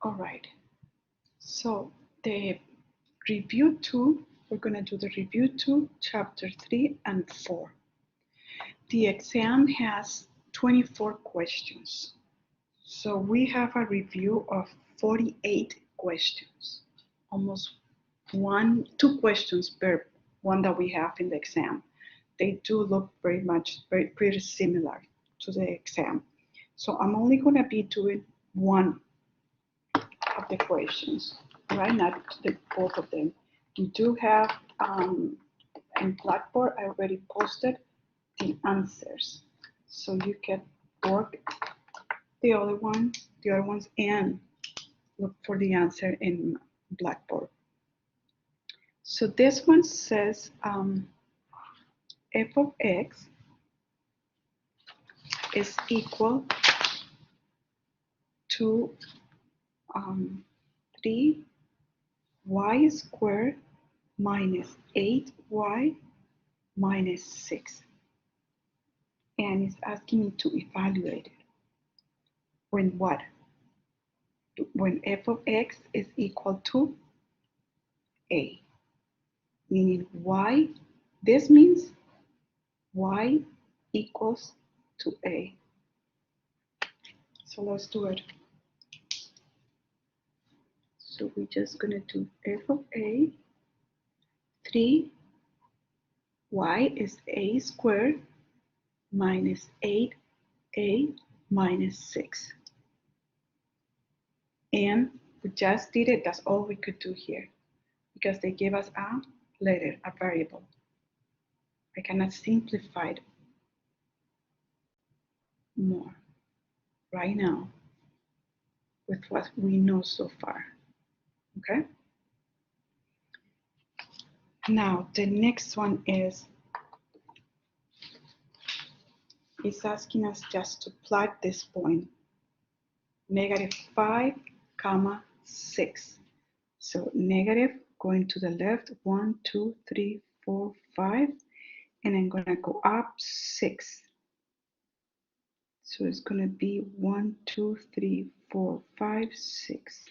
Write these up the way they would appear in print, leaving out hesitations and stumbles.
All right, so the review 2, we're going to do the review 2, chapter 3 and 4. The exam has 24 questions. So we have a review of 48 questions, almost 2 questions per one that we have in the exam. They do look pretty similar to the exam. So I'm only going to be doing one of the questions, right? Not both of them. We do have in Blackboard, I already posted the answers. So you can work the other ones, and look for the answer in Blackboard. So this one says f of x is equal to 3y squared minus 8y minus 6. And it's asking me to evaluate it. When what? When f of x is equal to a, meaning y, this means y equals to a. So let's do it. So we're just going to do f of a, 3y is a squared minus 8a minus 6. And we just did it, that's all we could do here, because they gave us a letter, a variable. I cannot simplify it more right now with what we know so far, okay? Now, the next one is, it's asking us just to plot this point, -5, 6. So negative going to the left, 1, 2, 3, 4, 5, and I'm gonna go up 6. So it's gonna be 1, 2, 3, 4, 5, 6.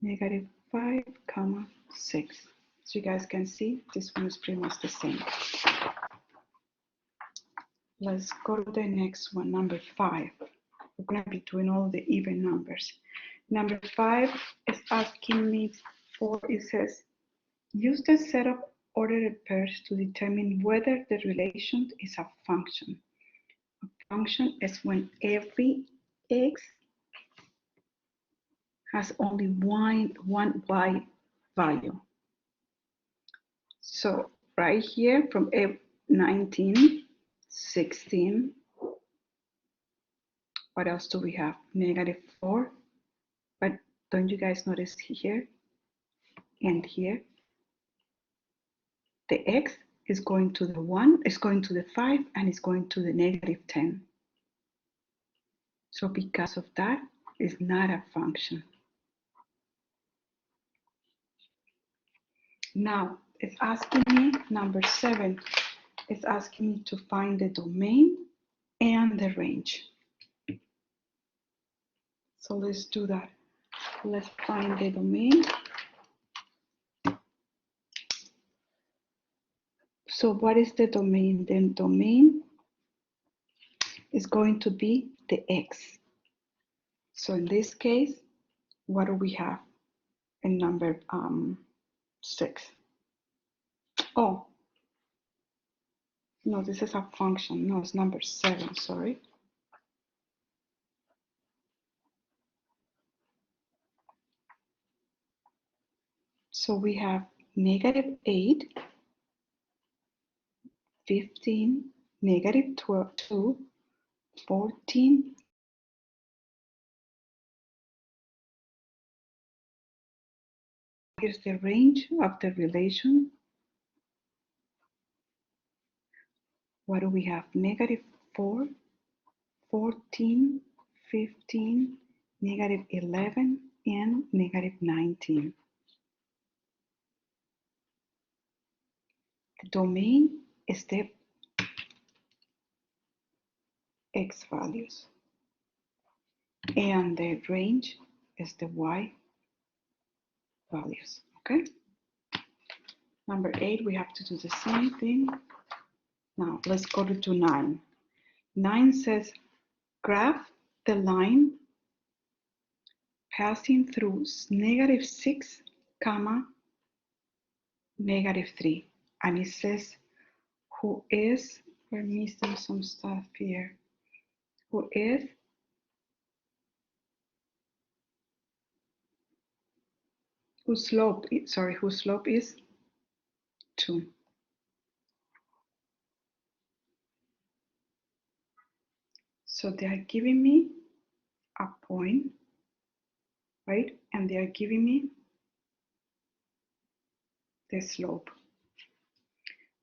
-5, 6. So you guys can see this one is pretty much the same. Let's go to the next one, number 5. We're gonna be doing all the even numbers. Number 5 is asking me for, it says, use the set of ordered pairs to determine whether the relation is a function. A function is when every x has only one y value. So right here from 19, 16, what else do we have? -4, but don't you guys notice here and here? The x is going to the 1, is going to the 5, and is going to the -10. So because of that, it's not a function. Now, it's asking me, number 7, it's asking me to find the domain and the range. So let's do that. Let's find the domain. So what is the domain? The domain is going to be the x. So in this case, what do we have in number 6? Oh, no, this is a function. No, it's number 7, sorry. So we have -8, 15, -2, 14. Here's the range of the relation. What do we have? -4, 14, 15, -11, and -19. The domain is the x values. and the range is the y values, okay? Number 8, we have to do the same thing. Now let's go to 9. 9 says graph the line passing through -6, comma, -3. And it says who is, we're missing some stuff here, who is whose slope is 2. So they are giving me a point, right? And they are giving me the slope.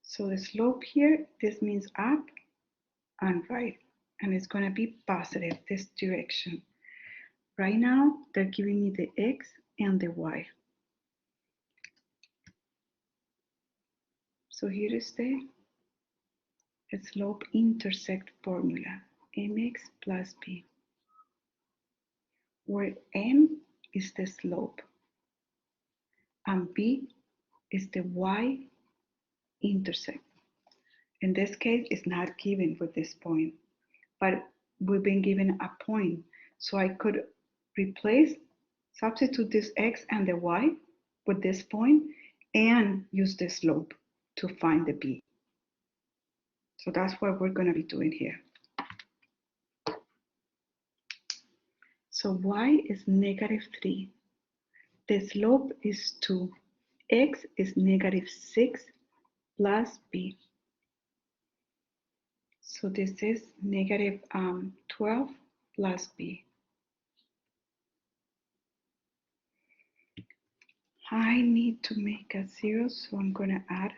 So the slope here, this means up and right, and it's going to be positive, this direction. Right now, they're giving me the x and the y. So here is the slope intersect formula, mx plus b, where m is the slope and b is the y intercept. In this case, it's not given with this point, but we've been given a point. So I could substitute this x and the y with this point and use the slope to find the b. So that's what we're going to be doing here. So y is -3. The slope is 2. X is -6 plus b. So this is -12 plus b. I need to make a 0, so I'm going to add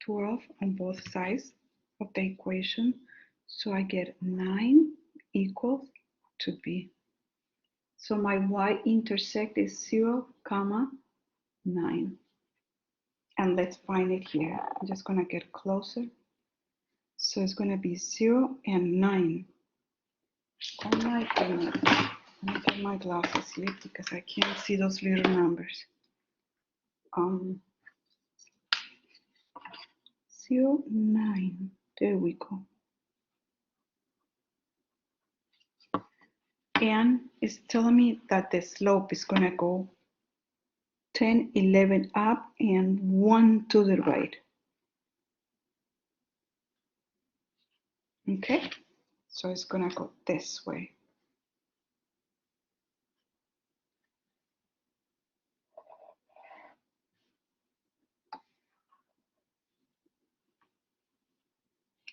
12 on both sides of the equation. So I get 9 equals to b. So my y-intercept is 0, 9. And let's find it here. I'm just going to get closer. So it's going to be 0 and 9. Oh my goodness. Let me get my glasses here because I can't see those little numbers. 0, 9. There we go. And it's telling me that the slope is going to go 10, 11 up and 1 to the right. Okay, so it's going to go this way.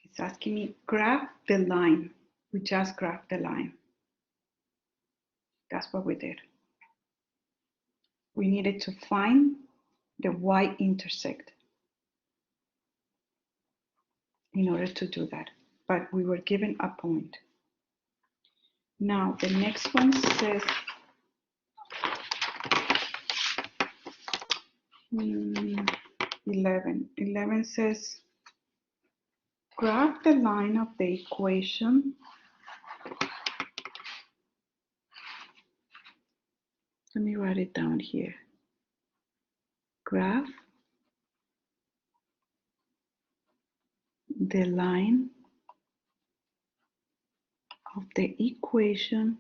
It's asking me graph the line. We just graphed the line. That's what we did. We needed to find the y-intercept in order to do that, but we were given a point. Now the next one says 11. 11 says graph the line of the equation let me write it down here. Graph the line of the equation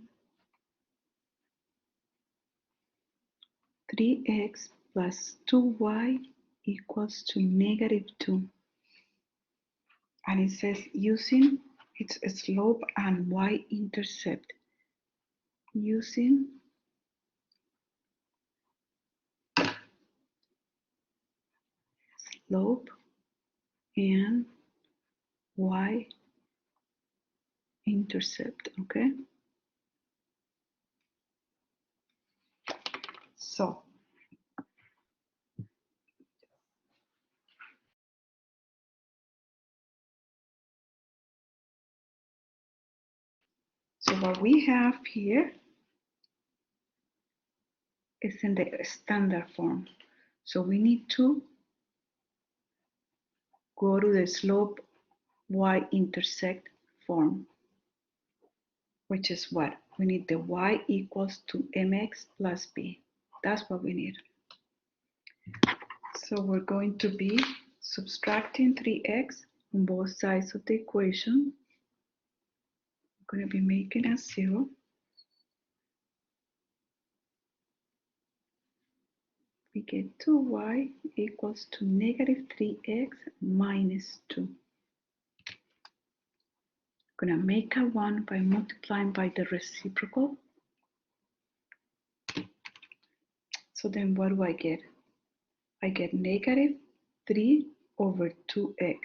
3x plus 2y equals to -2. And it says using its slope and y-intercept. Using slope and y-intercept, okay? So what we have here is in the standard form. So we need to go to the slope y-intercept form. which is what? We need the y equals to mx plus b. That's what we need. So we're going to be subtracting 3x on both sides of the equation. We're going to be making a 0. We get 2y equals to negative 3x minus 2. I'm going to make a 1 by multiplying by the reciprocal. So then what do I get? I get negative 3 over 2x.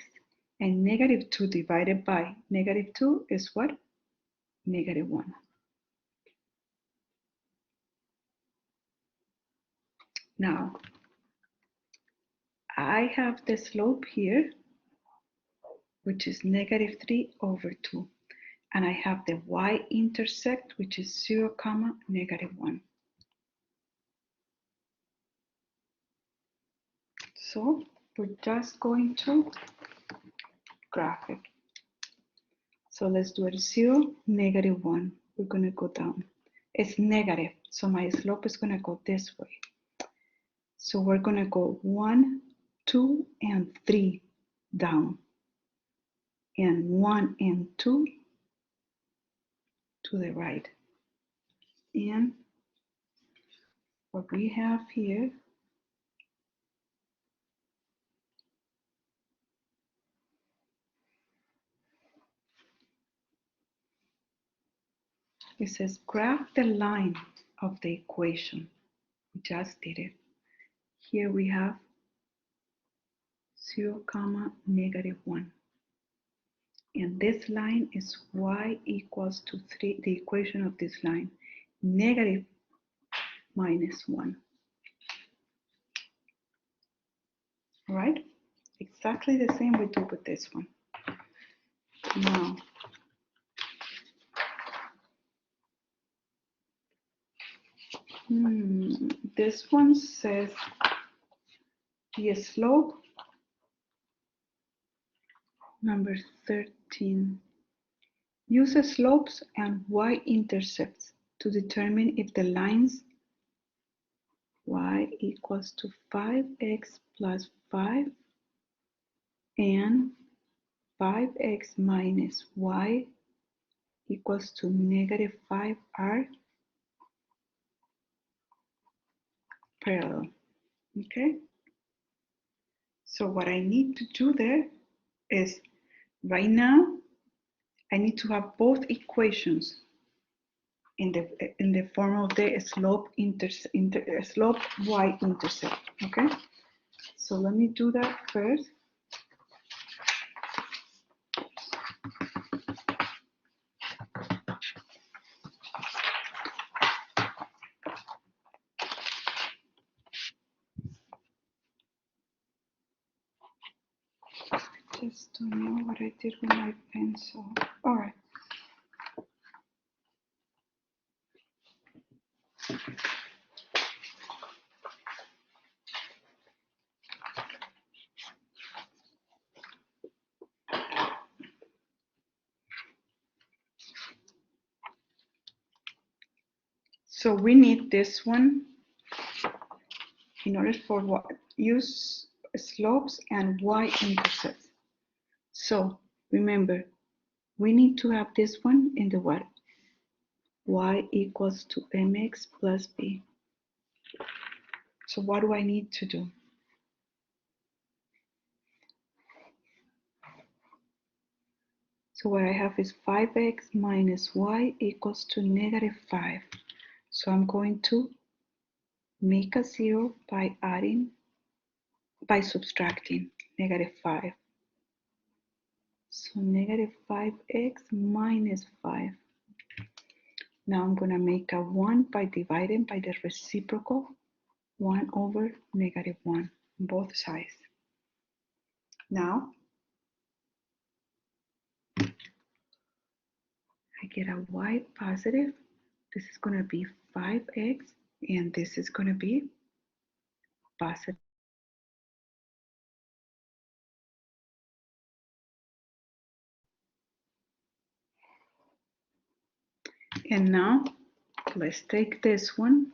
And negative 2 divided by negative 2 is what? Negative 1. Now, I have the slope here, which is negative 3 over 2. And I have the y-intercept, which is 0, comma, negative 1. So we're just going to graph it. So let's do it 0, negative 1. We're going to go down. It's negative, so my slope is going to go this way. So we're going to go 1, 2, and 3 down. And 1 and 2 to the right. And what we have here it says graph the line of the equation. We just did it. Here we have 0, comma, negative 1. And this line is y equals to 3, the equation of this line, negative minus 1. All right? Exactly the same we do with this one. Now, this one says the slope, number 13. Use slopes and y-intercepts to determine if the lines y equals to 5x plus 5 and 5x minus y equals to negative 5 are parallel. Okay? So what I need to do there is right now I need to have both equations in the form of the slope slope y-intercept. Okay? So let me do that first. Just don't know what I did with my pencil. All right. So we need this one in order for what? Use slopes and y-intercepts. So remember, we need to have this one in the what? Y equals to mx plus b. So what do I need to do? So what I have is 5x minus y equals to negative 5. So I'm going to make a 0 by subtracting negative 5. So negative 5x minus 5. Now I'm going to make a 1 by dividing by the reciprocal 1 over negative 1 on both sides. Now I get a y positive. This is going to be 5x and this is going to be positive. And now let's take this one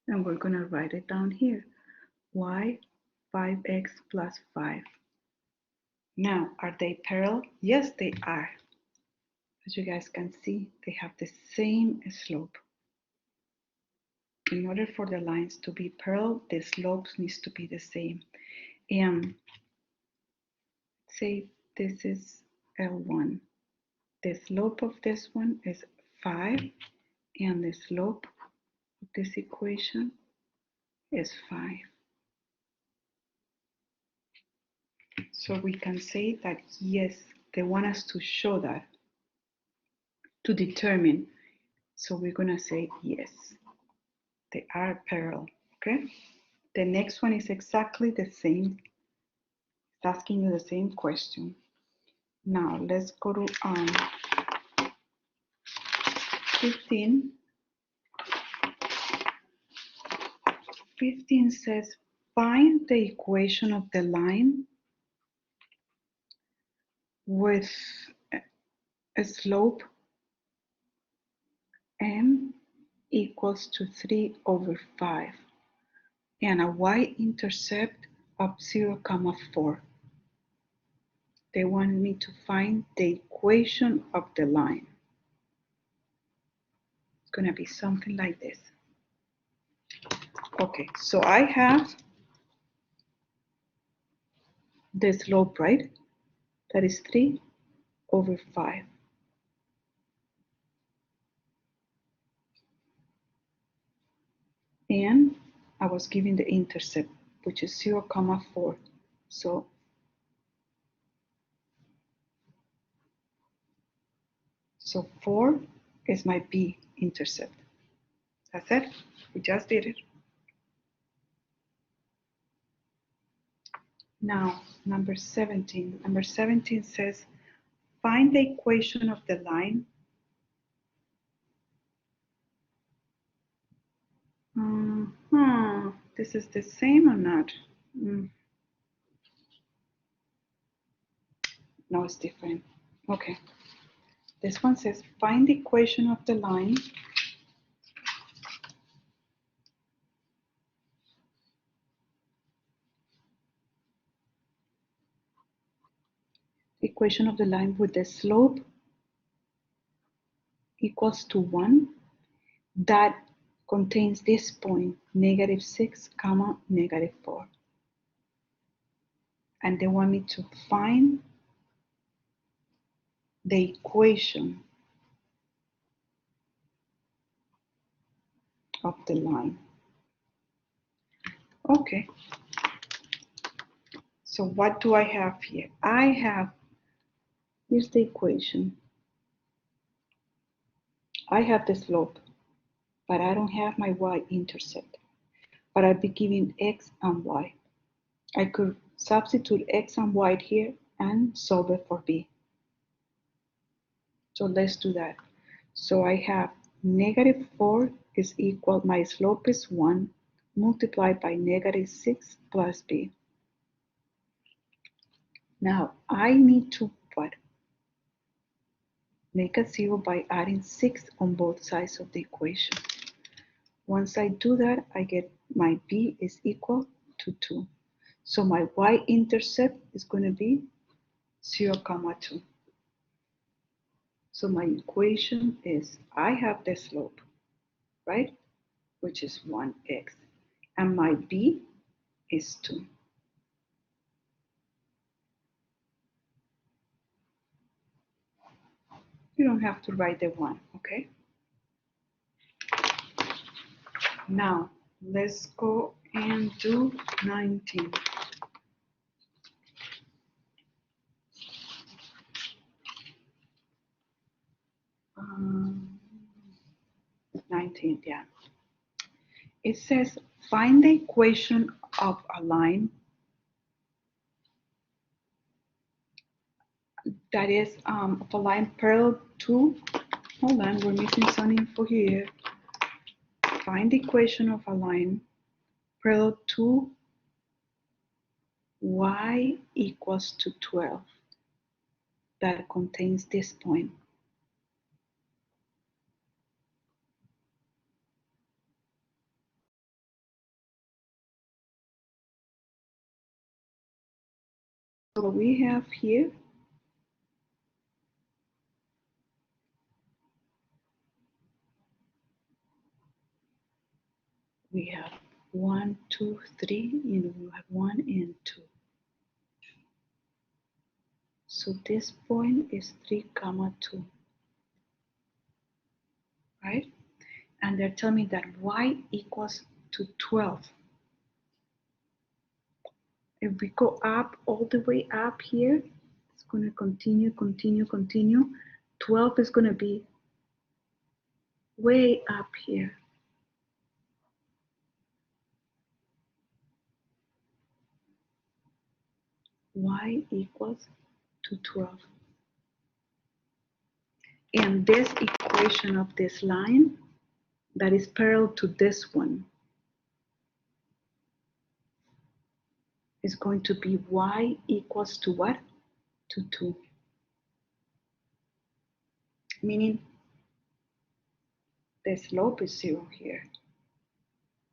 and we're going to write it down here. Y 5x plus 5. Now, are they parallel? Yes, they are. As you guys can see, they have the same slope. In order for the lines to be parallel, the slopes needs to be the same. And say this is L1. The slope of this one is 5, and the slope of this equation is 5. So we can say that yes, they want us to show that, to determine. So we're going to say yes, they are parallel. Okay. The next one is exactly the same. It's asking you the same question. Now let's go to 15. 15 says find the equation of the line with a slope m equals to 3 over 5 and a y-intercept of 0, 4. They want me to find the equation of the line. It's going to be something like this. Okay, so I have the slope, right? That is 3 over 5. And I was given the intercept, which is 0, 4. So So 4 is my b-intercept. That's it. We just did it. Now, number 17. Number 17 says, find the equation of the line. This is the same or not? No, it's different. Okay. This one says, find the equation of the line with the slope equals to 1 that contains this point, -6, -4. And they want me to find the equation of the line. Okay. So what do I have here? Here's the equation. I have the slope, but I don't have my y-intercept. But I'll be given x and y. I could substitute x and y here and solve it for b. So let's do that. So I have -4 is equal, my slope is 1, multiplied by -6 plus b. Now I need to what? Make a 0 by adding 6 on both sides of the equation. Once I do that, I get my b is equal to 2. So my y-intercept is going to be 0, 2. So my equation is, I have the slope, right? Which is 1x. And my b is 2. You don't have to write the 1, okay? Now, let's go and do 19. 19, yeah. It says, find the equation of a line that is of a line parallel to, hold on, we're missing some info here. Find the equation of a line parallel to y equals to 12 that contains this point. So we have here we have 1, 2, 3, and we have 1 and 2. So this point is 3, 2, right? And they're telling me that y equals to 12. If we go up, all the way up here, it's going to continue, continue, continue. 12 is going to be way up here. Y equals to 12. And this equation of this line that is parallel to this one is going to be y equals to what? To 2. Meaning the slope is 0 here.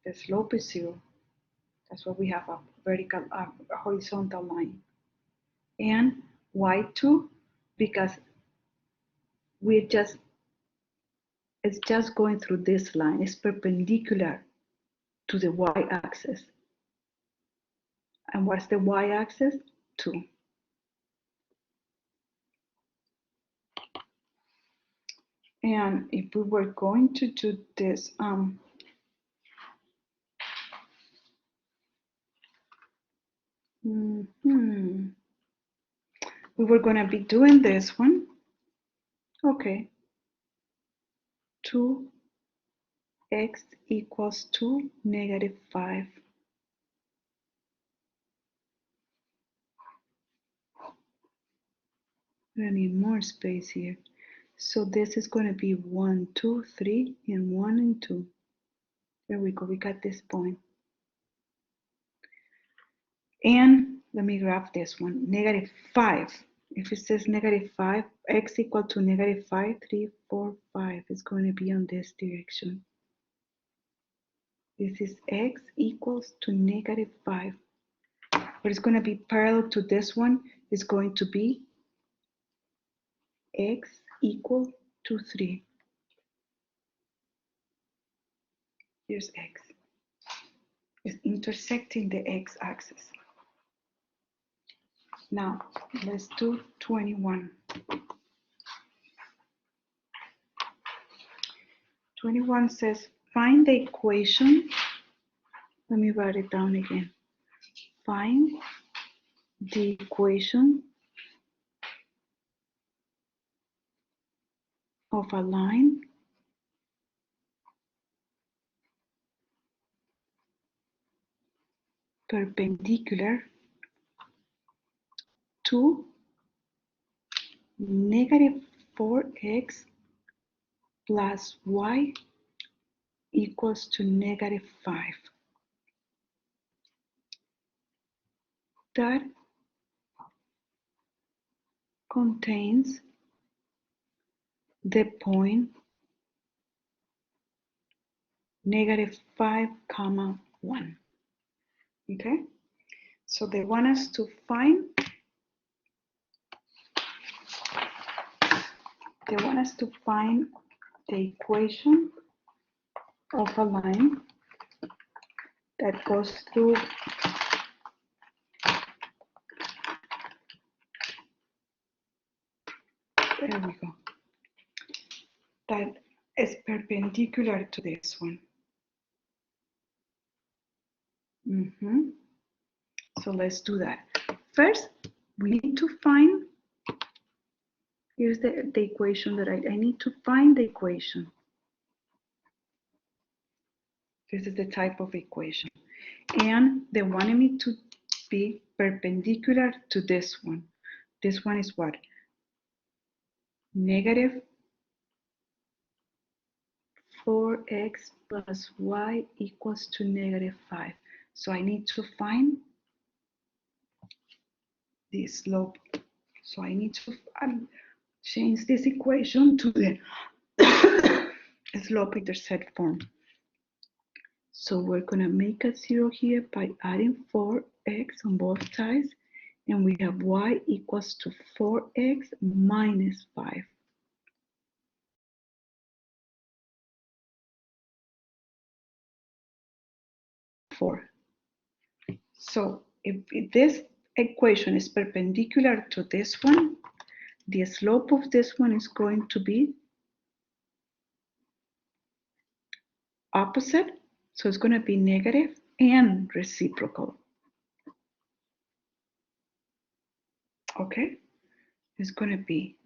The slope is 0. That's why we have a vertical, a horizontal line. And y2, because it's just going through this line. It's perpendicular to the y-axis. And what's the y-axis? 2. And if we were going to do this, we were going to be doing this one. Okay. 2x equals to -5. I need more space here. So this is going to be 1, 2, 3, and 1 and 2. There we go. We got this point. And let me graph this one. -5. If it says -5, x equal to -5, 3, 4, 5 is going to be on this direction. This is x equals to -5. What is going to be parallel to this one is going to be x equal to 3. Here's x. It's intersecting the x-axis. Now, let's do 21. 21 says, find the equation. Let me write it down again. Find the equation of a line perpendicular to -4x plus y equals to -5. That contains the point -5, 1. Okay, so they want us to find the equation of a line that goes through there we go, that is perpendicular to this one. So let's do that. First, we need to find, here's the equation that I need to find the equation. This is the type of equation. And they wanted me to be perpendicular to this one. This one is what? -4x plus y equals to -5. So I need to find the slope. So I need to change this equation to the slope-intercept form. So we're going to make a 0 here by adding 4x on both sides and we have y equals to 4x minus 5. So if this equation is perpendicular to this one, the slope of this one is going to be opposite. So it's going to be negative and reciprocal. Okay, it's going to be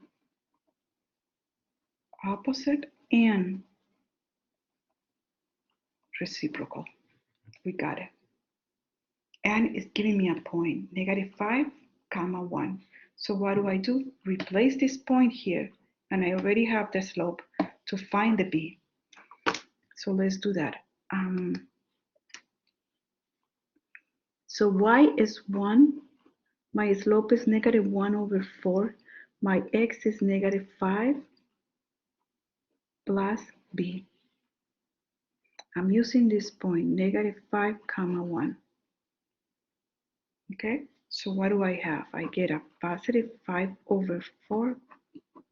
opposite and reciprocal. We got it. And it's giving me a point, -5, 1. So what do? Replace this point here, and I already have the slope to find the b. So let's do that. So y is 1, my slope is -1/4, my x is -5 plus b. I'm using this point, -5, 1. Okay, so what do I have? I get a +5/4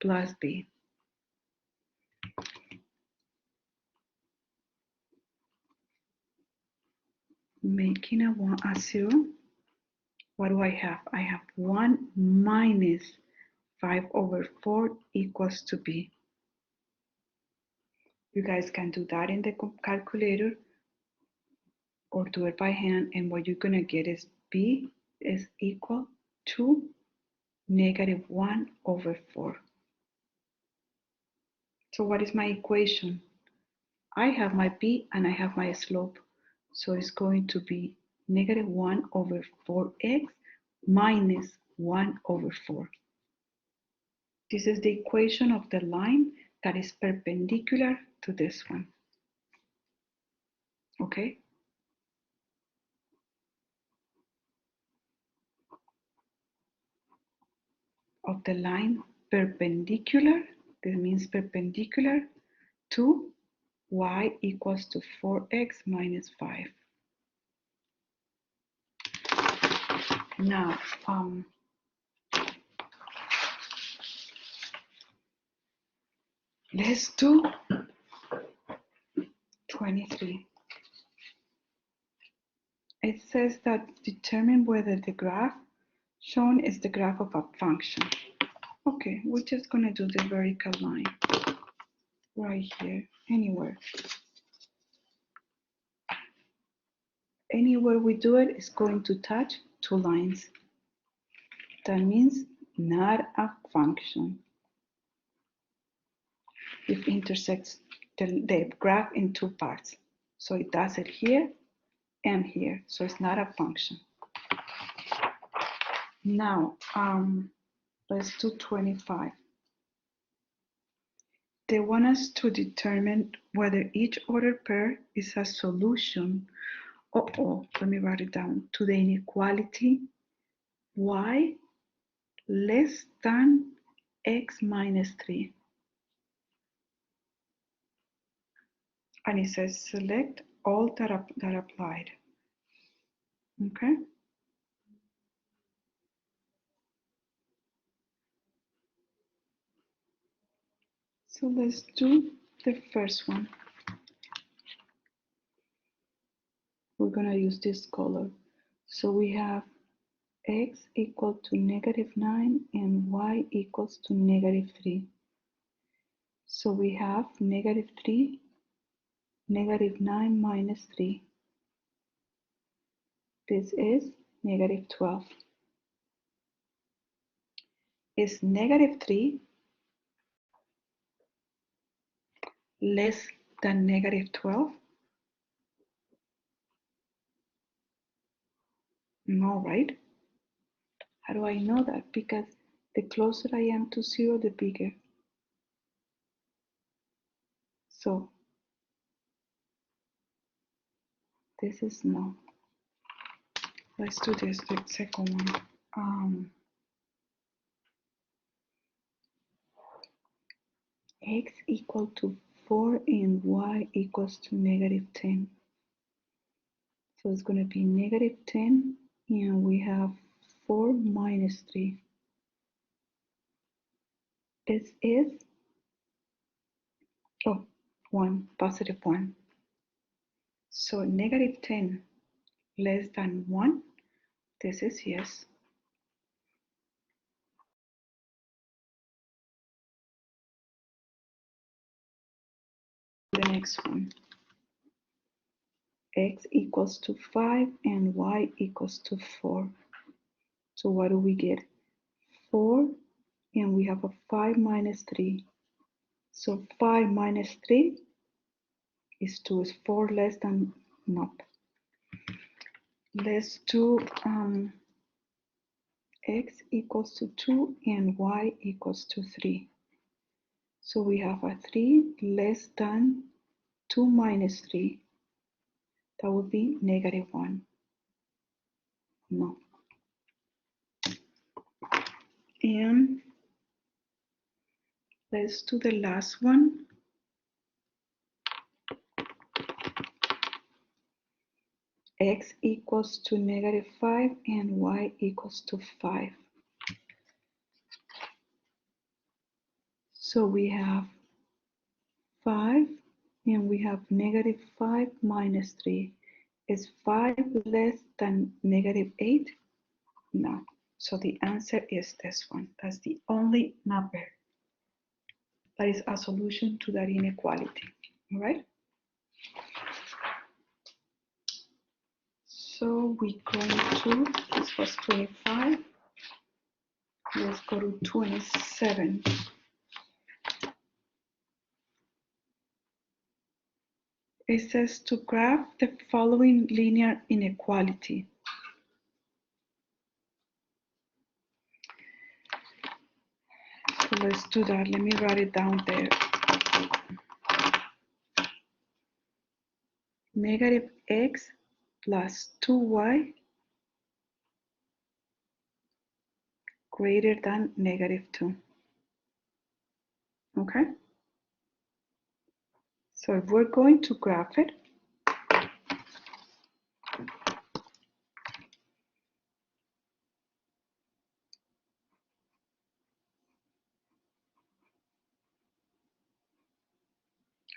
plus b. Making a 0. What do I have? I have 1 minus 5/4 equals to b. You guys can do that in the calculator or do it by hand, and what you're going to get is b is equal to -1/4. So what is my equation? I have my b and I have my slope. So it's going to be -1/4x minus 1/4. This is the equation of the line that is perpendicular to this one. Okay? Of the line perpendicular, this means perpendicular to y equals to 4x minus 5. Now, let's do 23. It says that determine whether the graph shown is the graph of a function. Okay, we're just going to do the vertical line right here, anywhere. Anywhere we do it is going to touch two lines. That means not a function. It intersects the graph in two parts. So it does it here and here. So it's not a function. Now, let's do 25. They want us to determine whether each ordered pair is a solution, let me write it down, to the inequality y less than x minus 3. And it says select all that applied. Okay? So let's do the first one. We're going to use this color. So we have x equal to -9 and y equals to -3. So we have -3, -9 minus 3. This is -12. Is -3 less than -12? No, right? How do I know that? Because the closer I am to 0, the bigger. So this is no. Let's do this, the second one. X equal to 4 and y equals to -10. So it's going to be -10 and we have 4 minus 3. This is 1, positive 1. So negative 10 less than 1, this is yes. The next one. X equals to 5 and y equals to 4. So what do we get? 4, and we have a 5 minus 3. So 5 minus 3 is 2. Is 4 less than? Nope. Let's do x equals to 2 and y equals to 3. So we have a 3 less than 2 minus 3. That would be negative 1. No. And let's do the last one. X equals to negative 5 and y equals to 5. So we have 5 and we have negative 5 minus 3. Is 5 less than negative 8? No. So the answer is this one. That's the only number that is a solution to that inequality. All right? So we're going to, this was 25. Let's go to 27. It says to graph the following linear inequality. So let's do that. Let me write it down there. Negative x plus 2y greater than negative 2. Okay? So if we're going to graph it,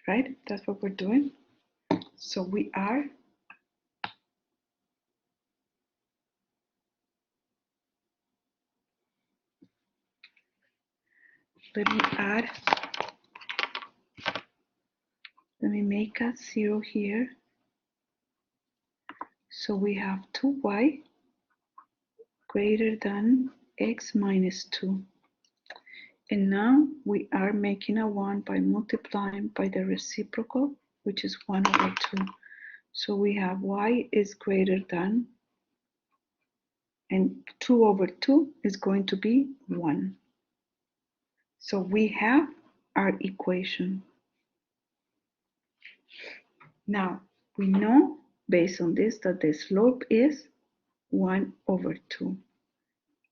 right? That's what we're doing. So we are let me make a 0 here. So we have 2y greater than x minus 2. And now we are making a 1 by multiplying by the reciprocal, which is 1 over 2. So we have y is greater than, and 2 over 2 is going to be 1. So we have our equation. Now, we know based on this that the slope is 1 over 2.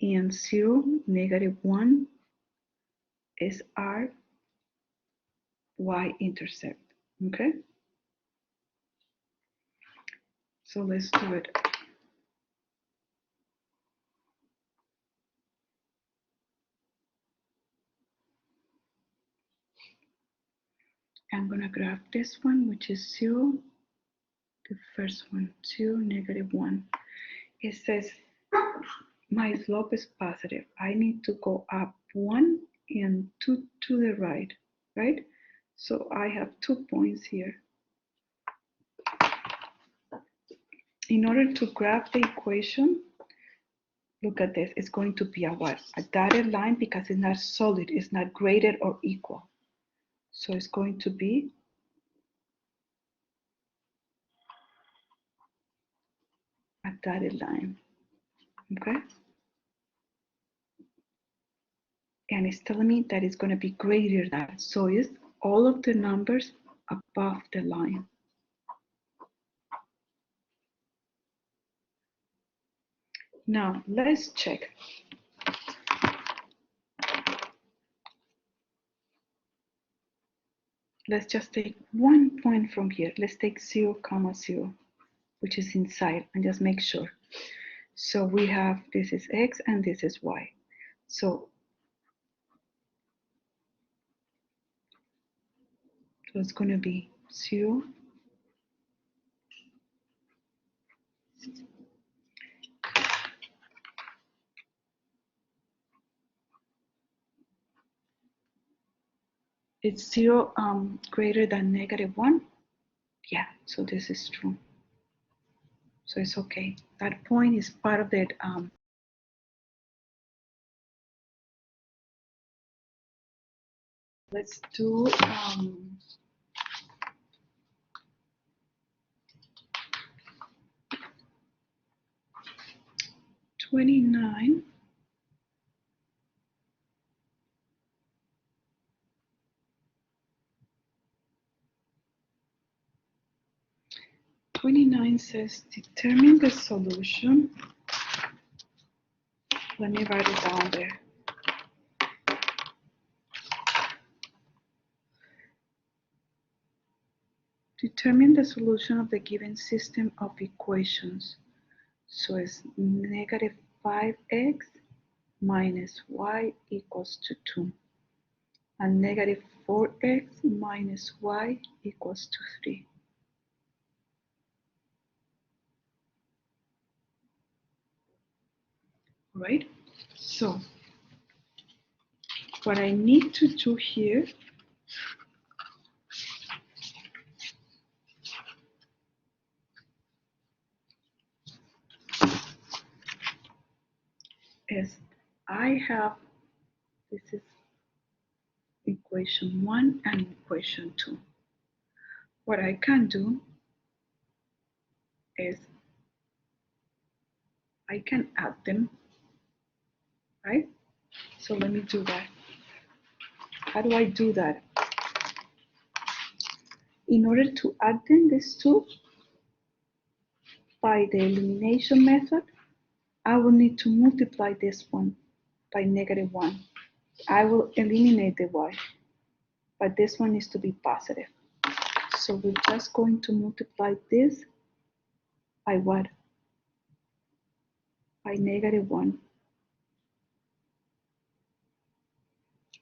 And 0, negative 1 is our y-intercept, okay? So let's do it. I'm gonna graph this one, which is 0, the first one, 0, negative 1. It says my slope is positive. I need to go up 1 and 2 to the right, right? So I have 2 points here. In order to graph the equation, look at this. It's going to be a what? A dotted line because it's not solid. It's not graded or equal. So it's going to be a dotted line, okay? And it's telling me that it's going to be greater than. So it's all of the numbers above the line. Now, let's check. Let's just take 1 point from here. Let's take 0, 0, which is inside, and just make sure. So we have this is x and this is y. So it's going to be 0. It's 0 greater than -1. Yeah, so this is true. So it's okay. That point is part of that. Let's do 29. 29 says determine the solution. Let me write it down there. Determine the solution of the given system of equations. So it's -5x minus y equals to 2. And -4x minus y equals to 3. All right? So what I need to do here is I have, this is equation 1 and equation 2. What I can do is I can add them, right? So let me do that. How do I do that? In order to add them, these two, by the elimination method, I will need to multiply this one by -1. I will eliminate the y, but this one needs to be positive. So we're just going to multiply this by what? By -1.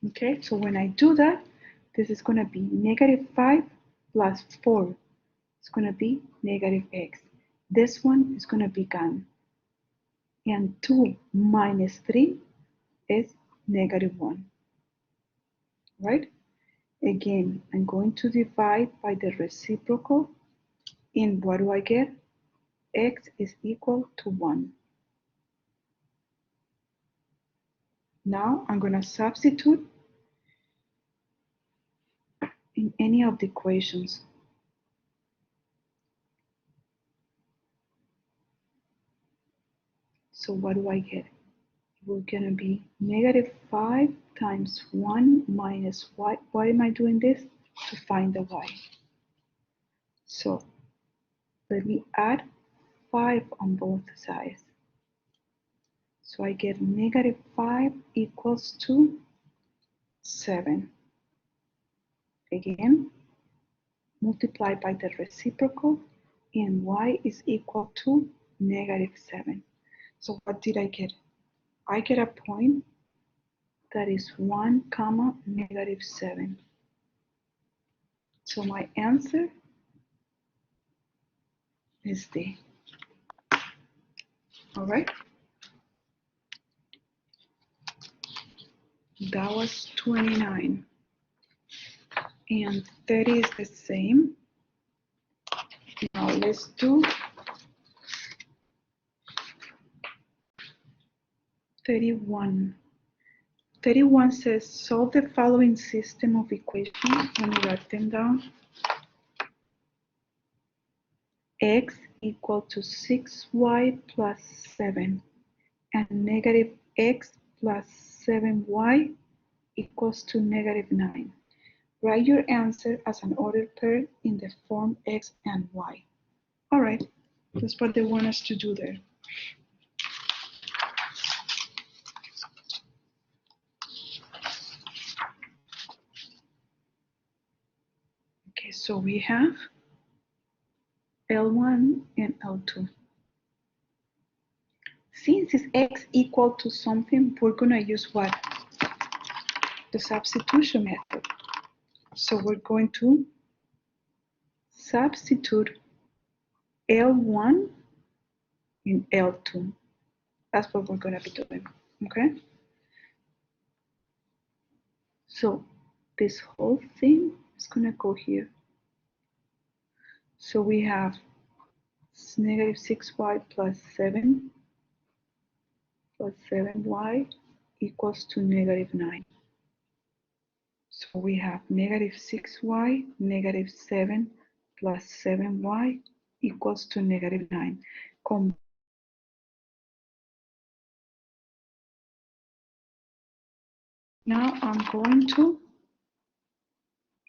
Okay, so when I do that, this is going to be -5 plus 4. It's going to be -x. This one is going to be gone. And 2 minus 3 is -1. Right? Again, I'm going to divide by the reciprocal. And what do I get? X is equal to 1. Now I'm going to substitute in any of the equations. So what do I get? We're going to be -5 times 1 minus y. Why am I doing this? To find the y. So let me add 5 on both sides. So I get -5 equals to 7. Again, multiply by the reciprocal, and y is equal to -7. So what did I get? I get a point that is 1 comma -7. So my answer is D. All right. That was 29. And 30 is the same. Now let's do 31. 31 says solve the following system of equations. Let me write them down. X equal to 6y plus 7 and -x plus 7y equals to -9. Write your answer as an ordered pair in the form x and y. All right, that's what they want us to do there. Okay, so we have L1 and L2. since it's x equal to something, we're going to use what? The substitution method. So we're going to substitute L1 in L2. That's what we're going to be doing, okay? So this whole thing is going to go here. So we have negative 6y plus 7 plus 7y equals to negative 9. So we have negative 6y, negative 7 plus 7y equals to negative 9. Now I'm going to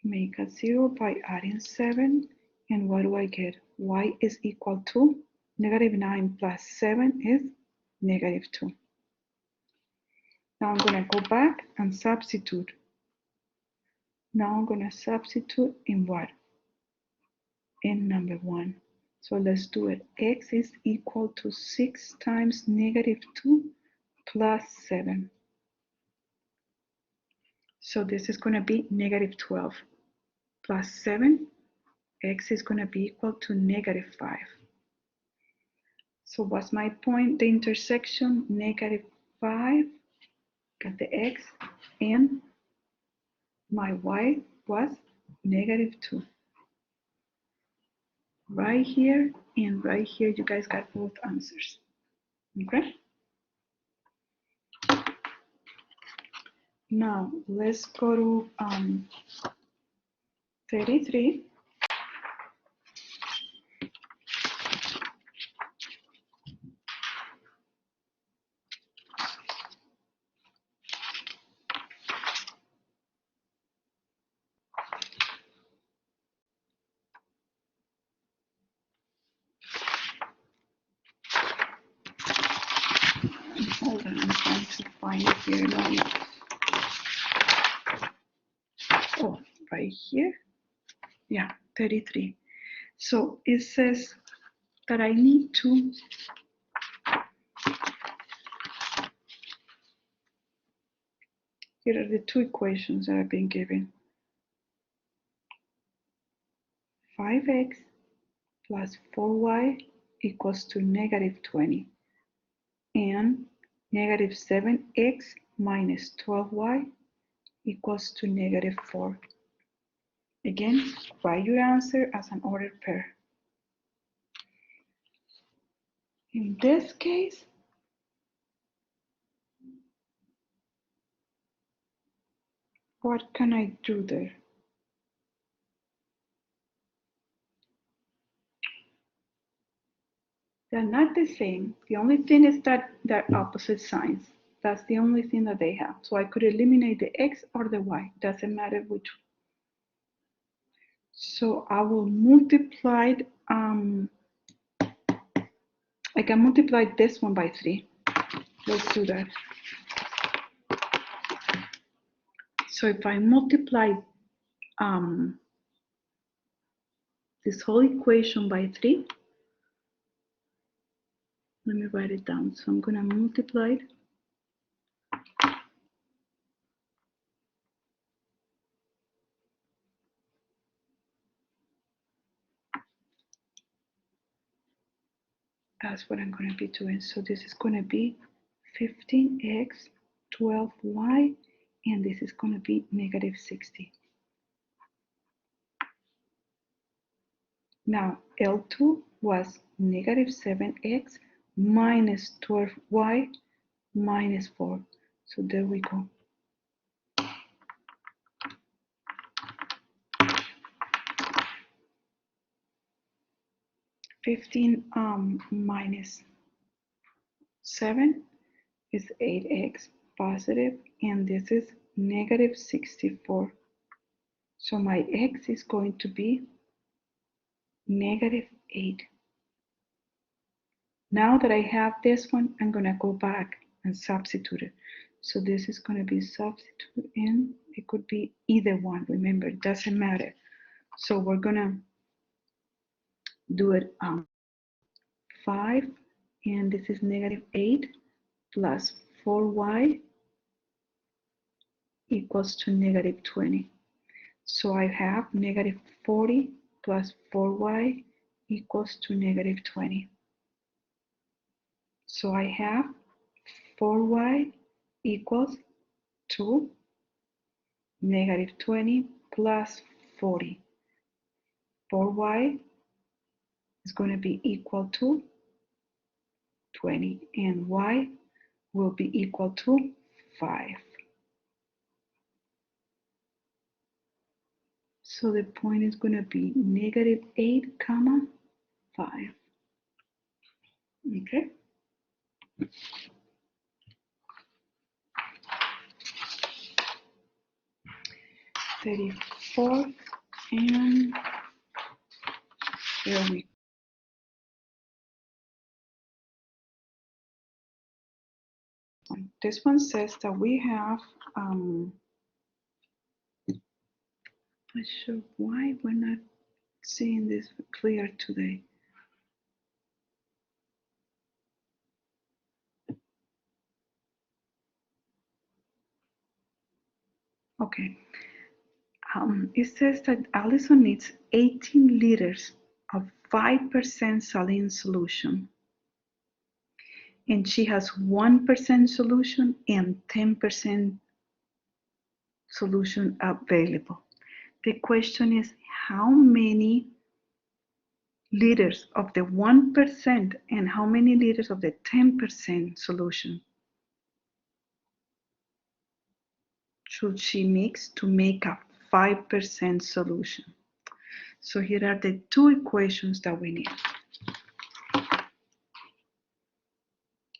make a 0 by adding 7. And what do I get? Y is equal to negative 9 plus 7 is negative 2. Now I'm going to go back and substitute. Now I'm going to substitute in what? In number 1. So let's do it. X is equal to 6 times negative 2 plus 7. So this is going to be negative 12 plus 7. X is going to be equal to negative 5. So what's my point? The intersection, negative 5, got the x, and my y was negative 2. Right here and right here, you guys got both answers. Okay? Now, let's go to 33. Hold on, I'm trying to find it here now. Oh, right here. Yeah, 33. So it says that I need to here are the two equations that I've been given. 5x plus 4y equals to negative 20. And negative 7x minus 12y equals to negative 4. Again, write your answer as an ordered pair. In this case, what can I do there? They're not the same. The only thing is that they're opposite signs. That's the only thing that they have. So I could eliminate the x or the y. Doesn't matter which one. So I will multiply, I can multiply this one by 3. Let's do that. So if I multiply this whole equation by 3, let me write it down. So I'm going to multiply it. That's what I'm going to be doing. So this is going to be 15x, 12y, and this is going to be negative 60. Now, L2 was negative 7x minus 12y minus 4. So there we go. Fifteen minus 7 is 8x positive, and this is negative 64. So my x is going to be negative 8. Now that I have this one, I'm going to go back and substitute it. So this is going to be substitute in, it could be either one. Remember, it doesn't matter. So we're going to do it 5 and this is negative 8 plus 4y equals to negative 20. So I have negative 40 plus 4y equals to negative 20. So I have 4y equals to negative 20 plus 40. 4y is going to be equal to 20, and y will be equal to 5. So the point is going to be negative 8 comma 5. Okay. Thirty-fourth, and there we go. This one says that we have not sure why we're not seeing this clear today. Okay. It says that Allison needs 18 liters of 5% saline solution, and she has 1% solution and 10% solution available. The question is, how many liters of the 1% and how many liters of the 10% solution should she mix to make a 5% solution? So here are the two equations that we need.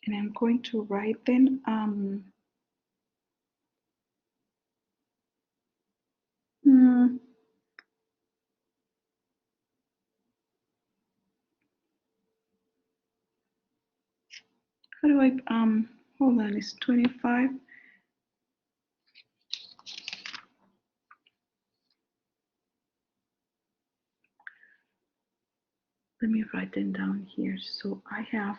And I'm going to write them how do I hold on, it's 25. Let me write them down here. So I have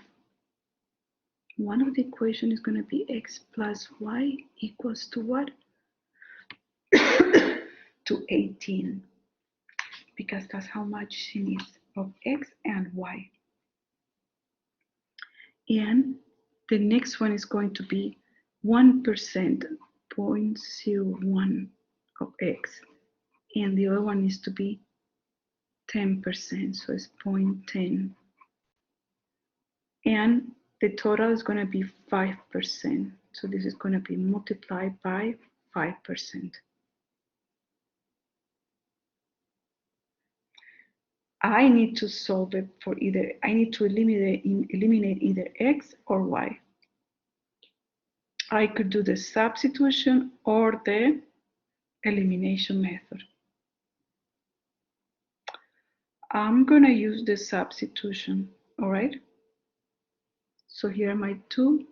one of the equation is going to be x plus y equals to what? To 18, because that's how much she needs of x and y. And the next one is going to be 1%, 0.01 of x. And the other one needs to be 10%, so it's 0.10. And the total is going to be 5%. So this is going to be multiplied by 5%. I need to solve it for either, I need to eliminate either x or y. I could do the substitution or the elimination method. I'm going to use the substitution, all right? So here are my two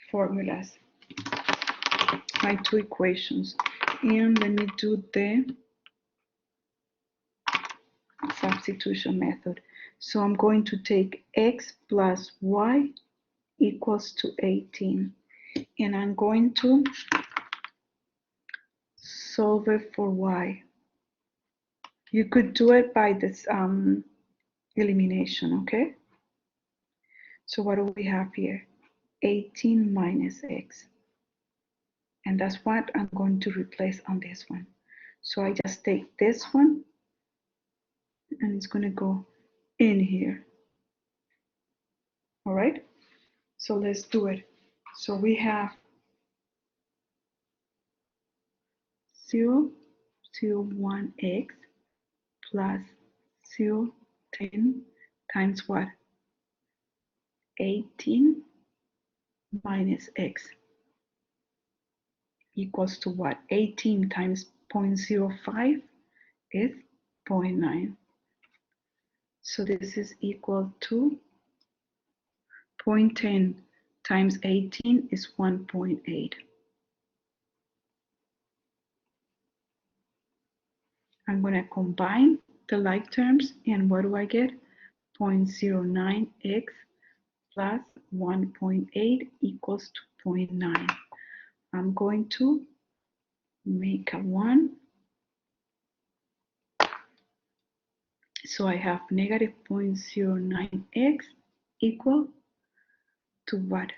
formulas, my two equations. And let me do the substitution method. So I'm going to take x plus y equals to 18. And I'm going to solve it for y. You could do it by this elimination, okay? So what do we have here? 18 minus x. And that's what I'm going to replace on this one. So I just take this one and it's going to go in here. All right, so let's do it. So we have 0.01x plus 0.10 times what? 18 minus x equals to what? 18 times 0.05 is 0.9. So this is equal to 0.10 times 18 is 1.8. I'm going to combine the like terms, and what do I get? 0.09x plus 1.8 equals to 0.9. I'm going to make a 1. So I have negative 0.09x equal to what?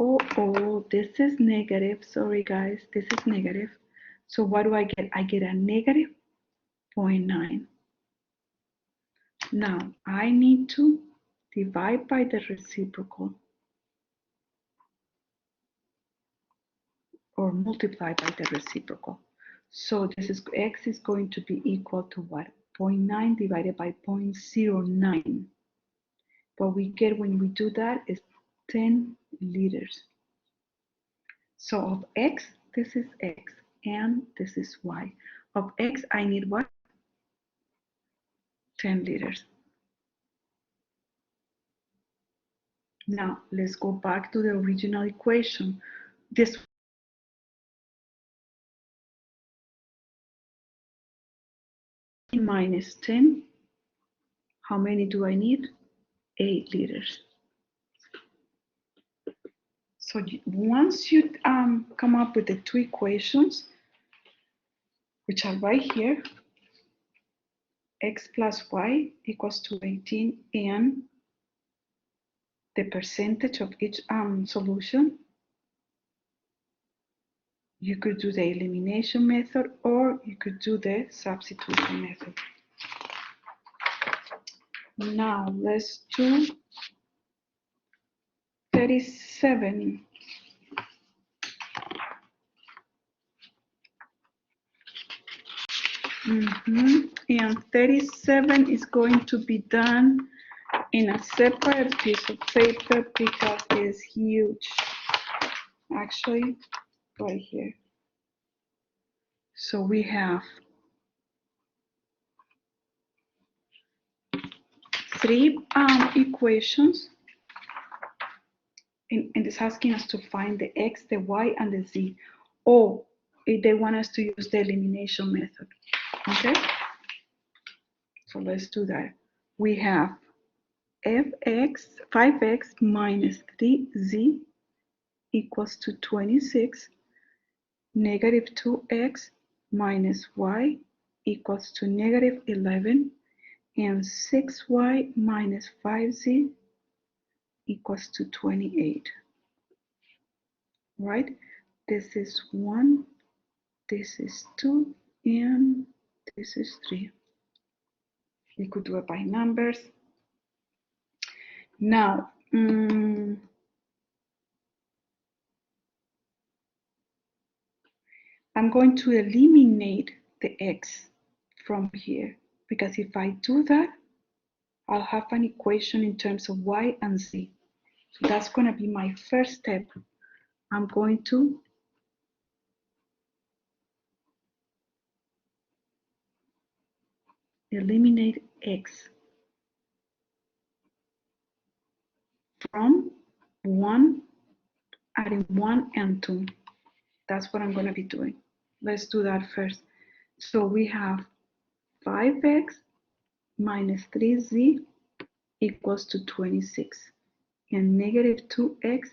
Oh, this is negative. Sorry, guys, this is negative. So what do I get? I get a negative 0.9. Now I need to divide by the reciprocal or multiply by the reciprocal. So this is x is going to be equal to what? 0.9 divided by 0.09. What we get when we do that is 10 liters. So of x, this is x, and this is y. Of x, I need what? 10 liters. Now, let's go back to the original equation. This minus 10, how many do I need? 8 liters. So once you come up with the two equations, which are right here, x plus y equals to 18, and the percentage of each solution, you could do the elimination method or you could do the substitution method. Now let's do 37. And 37 is going to be done in a separate piece of paper because it's huge. Actually, right here. So we have 3 equations, and it's asking us to find the x, the y, and the z. Or they want us to use the elimination method. Okay? So let's do that. We have fx, 5x minus 3z equals to 26. Negative 2x minus y equals to negative 11. And 6y minus 5z equals to 28. Right? This is 1, this is 2, and this is 3. We could do it by numbers. Now, I'm going to eliminate the x from here, because if I do that, I'll have an equation in terms of y and z. So that's going to be my first step. I'm going to eliminate x from 1, adding 1 and 2. That's what I'm going to be doing. Let's do that first. So we have 5x minus 3z equals to 26. And negative 2x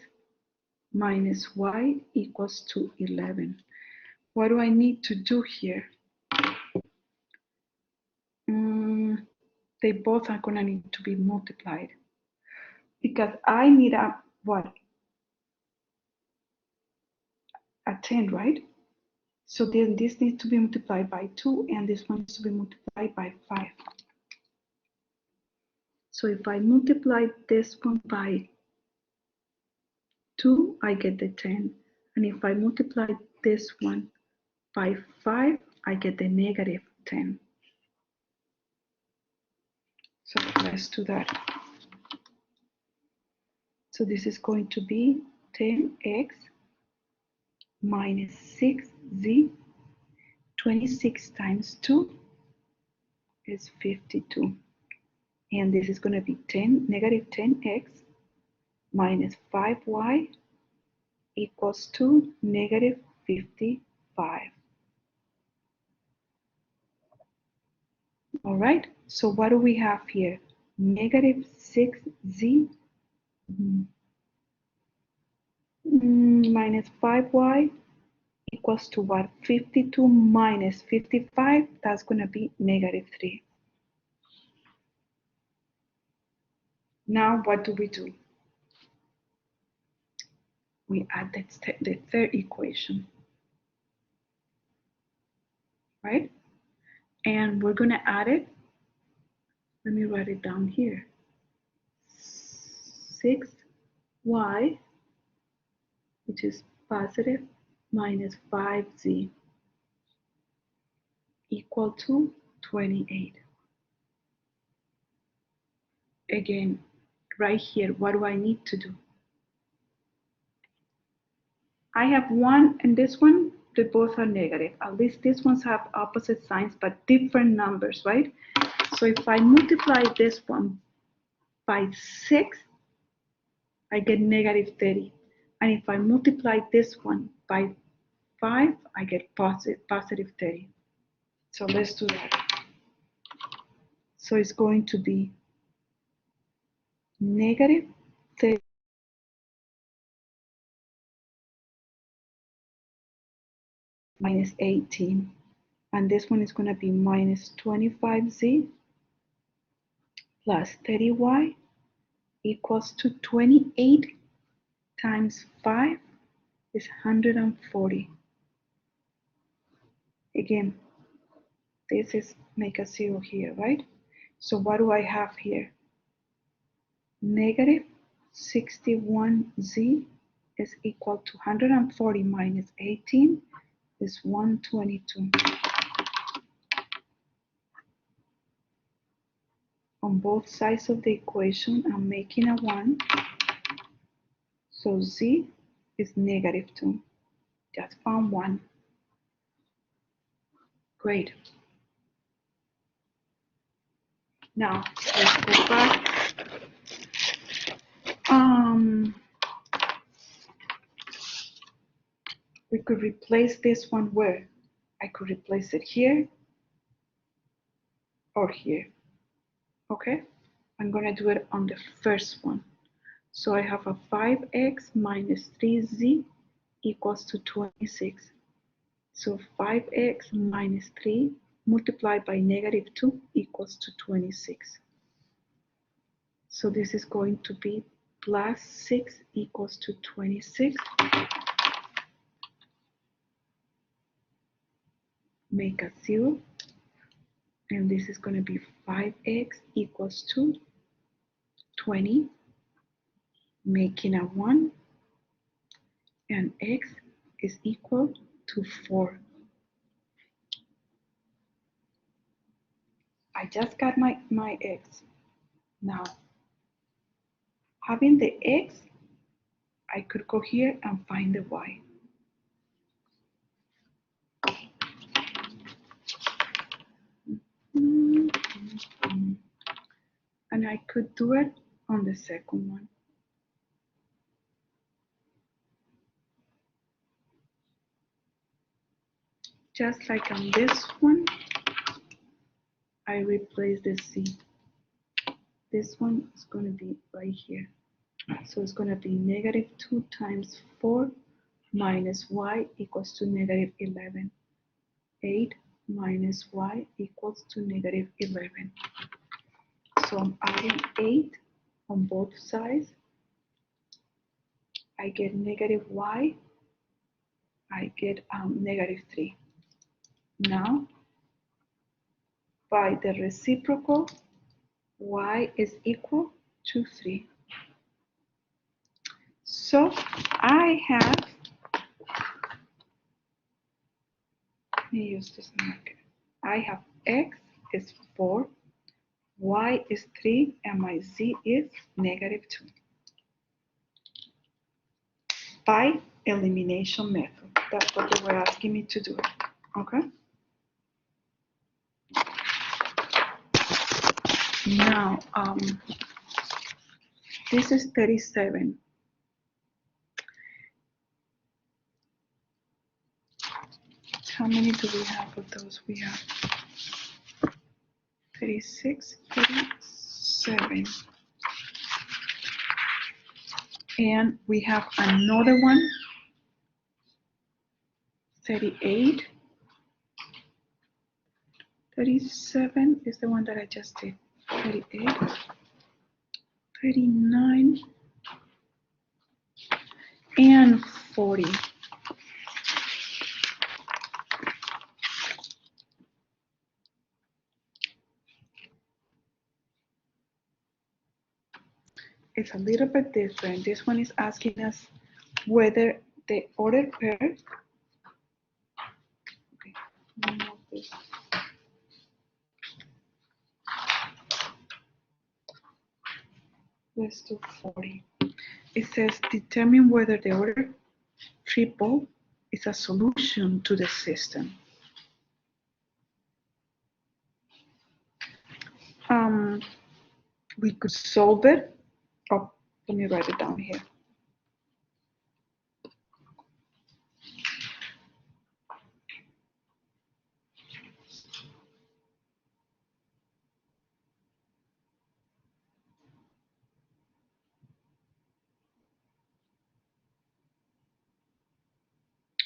minus y equals to 11. What do I need to do here? They both are going to need to be multiplied. Because I need a, what? A 10, right? So then this needs to be multiplied by 2, and this one needs to be multiplied by 5. So if I multiply this one by 2, I get the 10. And if I multiply this one by 5, I get the negative 10. So let's do that. So this is going to be 10x minus 6z. 26 times 2 is 52. And this is going to be negative 10x minus 5y equals to negative 55. All right, So what do we have here? Negative 6z minus 5y equals to what? 52 minus 55, that's going to be negative 3. Now what do? We add the third equation, right? And we're going to add it. Let me write it down here. 6y, which is positive, minus 5z equal to 28. Again, right here, what do I need to do? I have one and this one, they both are negative. At least these ones have opposite signs, but different numbers, right? So if I multiply this one by 6, I get negative 30. And if I multiply this one by 5, I get positive 30. So let's do that. So it's going to be negative 30 minus 18. And this one is going to be minus 25z plus 30y equals to 28 times 5 is 140. Again, this is make a 0 here, right? So what do I have here? Negative 61z is equal to 140 minus 18 is 122. On both sides of the equation, I'm making a 1. So z is negative 2. Just found one. Great. Now, let's go back. We could replace this one where? I could replace it here or here. Okay? I'm going to do it on the first one. So I have a 5x minus 3z equals to 26. So 5x minus 3 multiplied by negative 2 equals to 26. So this is going to be plus 6 equals to 26. Make a 0. And this is going to be 5x equals to 20. Making a 1. And x is equal to 4. I just got my x. Now, having the x, I could go here and find the y. And I could do it on the second one. Just like on this one, I replace the z. This one is going to be right here. So it's going to be negative 2 times 4 minus y equals to negative 11. 8 minus y equals to negative 11. So I'm adding 8 on both sides. I get negative y. I get negative 3. Now, by the reciprocal, y is equal to 3. So I have, let me use this marker. I have x is 4, y is 3, and my z is negative 2. By elimination method. That's what they were asking me to do. Okay? Now, this is 37. How many do we have of those? We have 36, 37. And we have another one, 38. 37 is the one that I just did. 38, 39, and 40. It's a little bit different. This one is asking us whether the ordered pair, okay, this. Let's do 40. It says determine whether the ordered triple is a solution to the system. We could solve it. Oh, let me write it down here.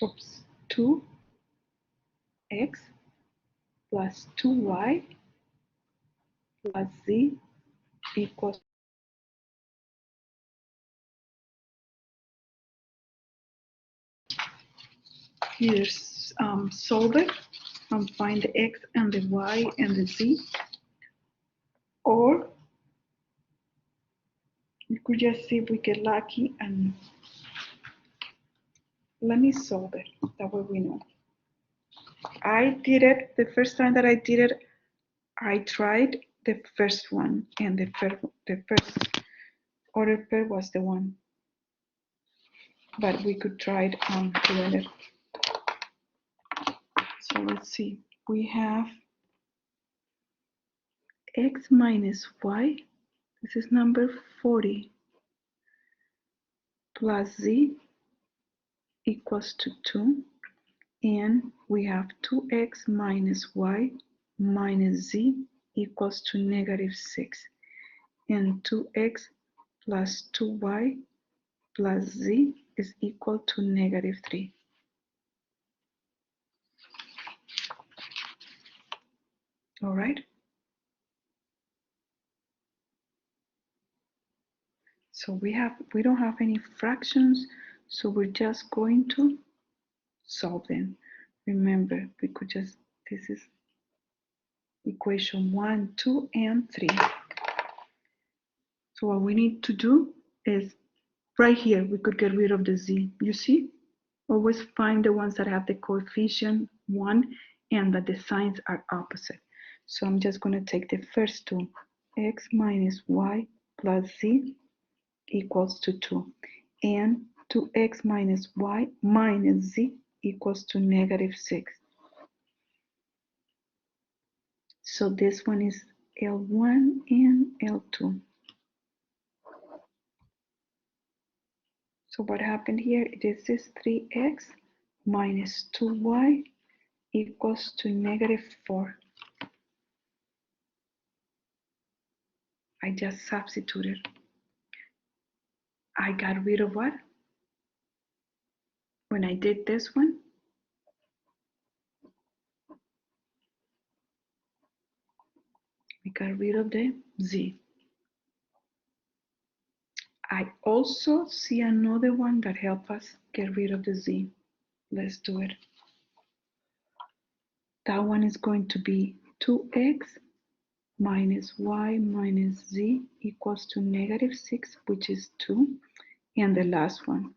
Oops, 2x plus 2y plus z equals here's solve it and find the x and the y and the z, or we could just see if we get lucky and let me solve it. That way we know. I did it the first time that I did it. I tried the first one, and the first order pair was the one. But we could try it doing it. So let's see. We have x minus y. This is number 40 plus z equals to 2. And we have 2x minus y minus z equals to negative 6. And 2x plus 2y plus z is equal to negative 3. All right. So we don't have any fractions, so we're just going to solve them. Remember, we could just, this is equation 1, 2, and 3. So what we need to do is right here, we could get rid of the z. You see? Always find the ones that have the coefficient 1 and that the signs are opposite. So I'm just going to take the first two, x minus y plus z equals to 2. And 2x minus y minus z equals to negative 6. So this one is L1 and L2. So what happened here? This is 3x minus 2y equals to negative 4. I just substituted. I got rid of what? When I did this one, we got rid of the z. I also see another one that helps us get rid of the z. Let's do it. That one is going to be 2x minus y minus z equals to negative 6, which is 2. And the last one.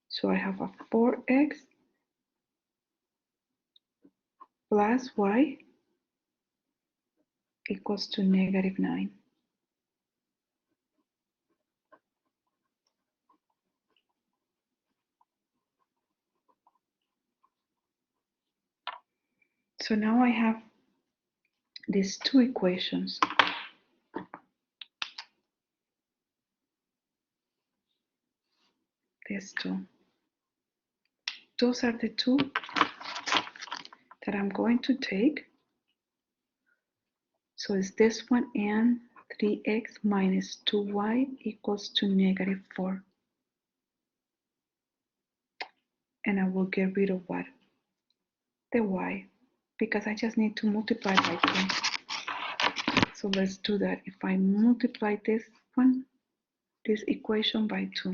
So I have a 4x plus y equals to negative 9. So now I have these two equations. These two. those are the two that I'm going to take. So it's this one and 3x minus 2y equals to negative 4. And I will get rid of what? The y, because I just need to multiply by 2. So let's do that. If I multiply this equation by 2.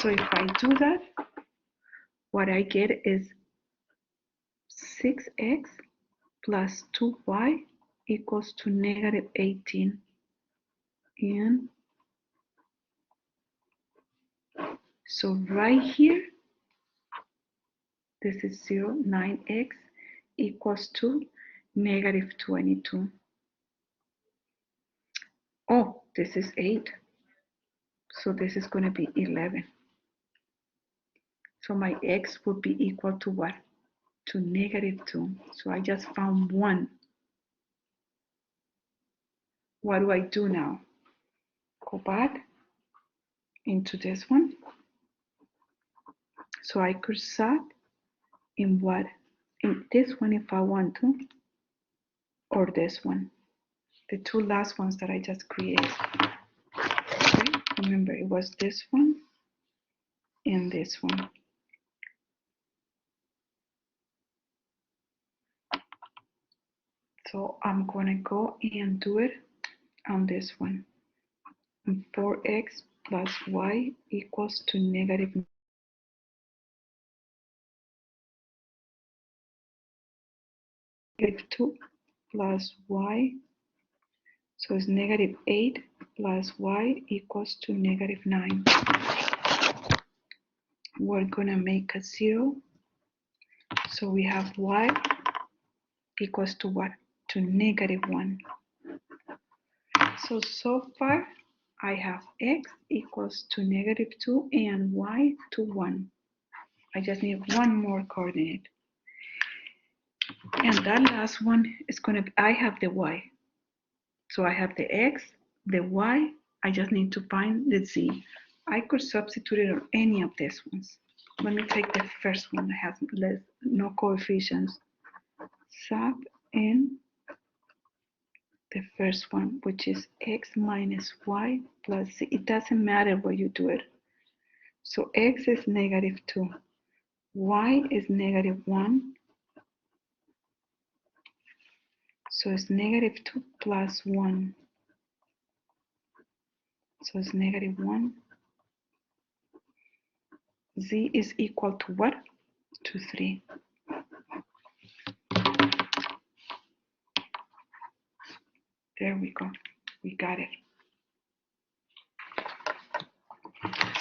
So if I do that, what I get is 6x plus 2y equals to negative 18. And so right here, this is 0, 9x equals to negative 22. Oh, this is 8. So this is going to be 11. So my x would be equal to what? To negative 2. So I just found one. What do I do now? Go back into this one. So I could sub in what? In this one if I want to, or this one. The two last ones that I just created. Okay? Remember, it was this one and this one. So I'm going to go and do it on this one. 4x plus y equals to negative 2 plus y. So it's negative 8 plus y equals to negative 9. We're going to make a 0. So we have y equals to what? To negative 1. So far, I have x equals to negative 2 and y to 1. I just need one more coordinate. And that last one is going to be, I have the y. So I have the x, the y, I just need to find the z. I could substitute it on any of these ones. Let me take the first one that has no coefficients. Sub in the first one, which is x minus y plus z. It doesn't matter where you do it. So x is negative 2, y is negative 1. So it's negative 2 plus 1. So it's negative 1. Z is equal to what? To 3. There we go. We got it.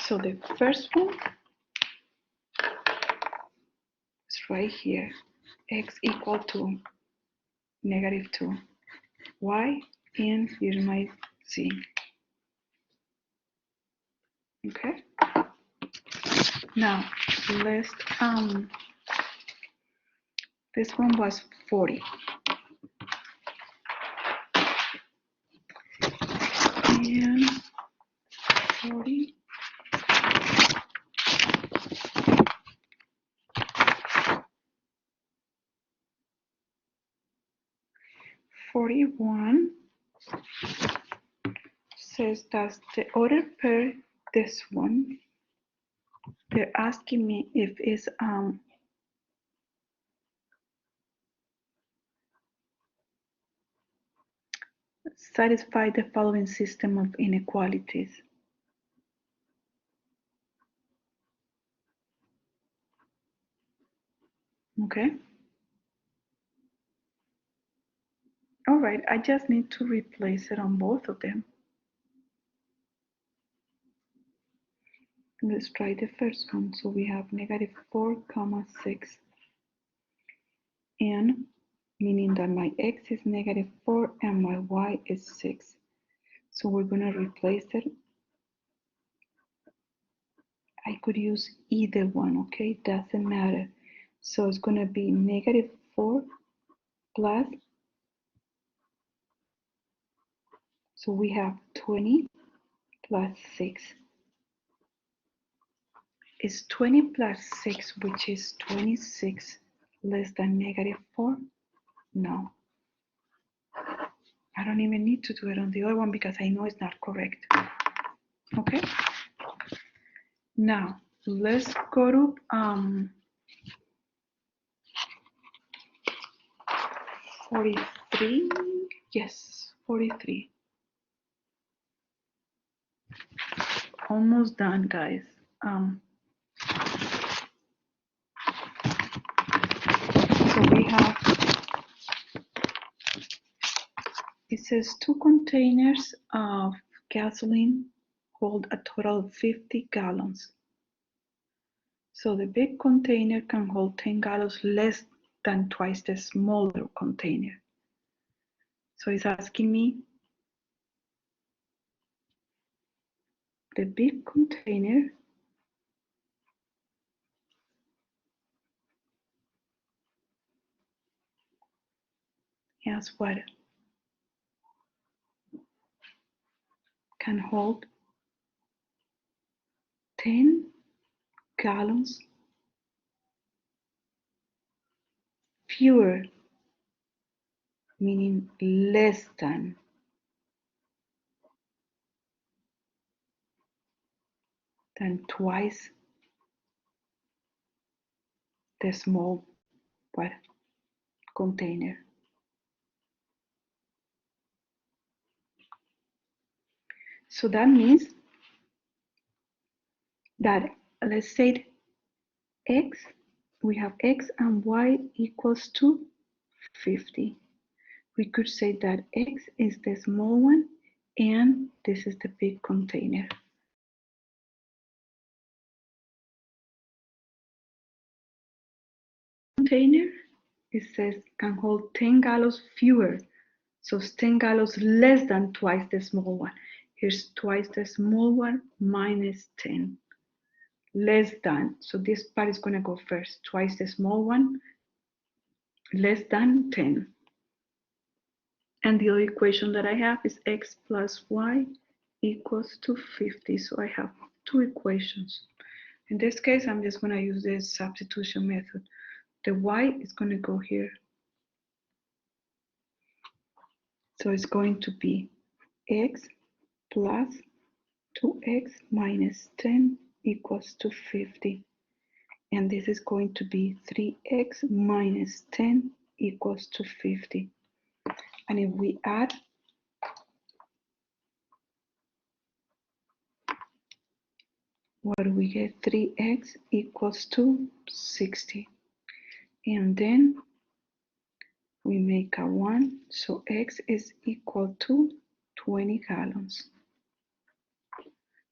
So the first one is right here. X equal to negative 2. Y, and here's my Z. Okay. Now let's this one was 40. And 40. 41 says that the other pair, this one, they're asking me if it's satisfy the following system of inequalities. Okay. All right, I just need to replace it on both of them. Let's try the first one. So we have negative 4, 6. And meaning that my x is negative 4 and my y is 6. So we're going to replace it. I could use either one, okay? Doesn't matter. So it's going to be negative 4 plus, so we have 20 plus 6. Is 20 plus 6, which is 26, less than -4? No. I don't even need to do it on the other one because I know it's not correct. Okay? Now, let's go to 43. Yes, 43. Almost done, guys. So we have, it says 2 containers of gasoline hold a total of 50 gallons. So the big container can hold 10 gallons less than twice the smaller container. So it's asking me the big container has what? Can hold 10 gallons fewer, meaning less than twice the small what? Container. So that means that, let's say x, we have x and y equals to 50. We could say that x is the small one and this is the big container. Container, it says can hold 10 gallons fewer. So it's 10 gallons less than twice the small one. Here's twice the small one minus 10. Less than, so this part is going to go first. Twice the small one, less than 10. And the other equation that I have is x plus y equals to 50. So I have 2 equations. In this case, I'm just going to use the substitution method. The y is going to go here. So it's going to be x plus 2x minus 10 equals to 50. And this is going to be 3x minus 10 equals to 50. And if we add, what do we get? 3x equals to 60. And then we make a 1, so x is equal to 20 gallons.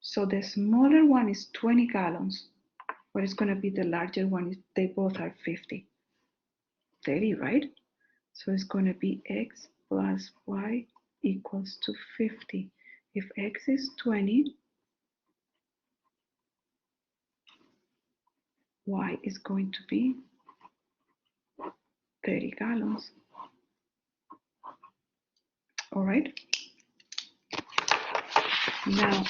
So the smaller one is 20 gallons. What is going to be the larger one? They both are 50. 30, right? So it's going to be x plus y equals to 50. If x is 20, y is going to be 30 gallons. All right. Now,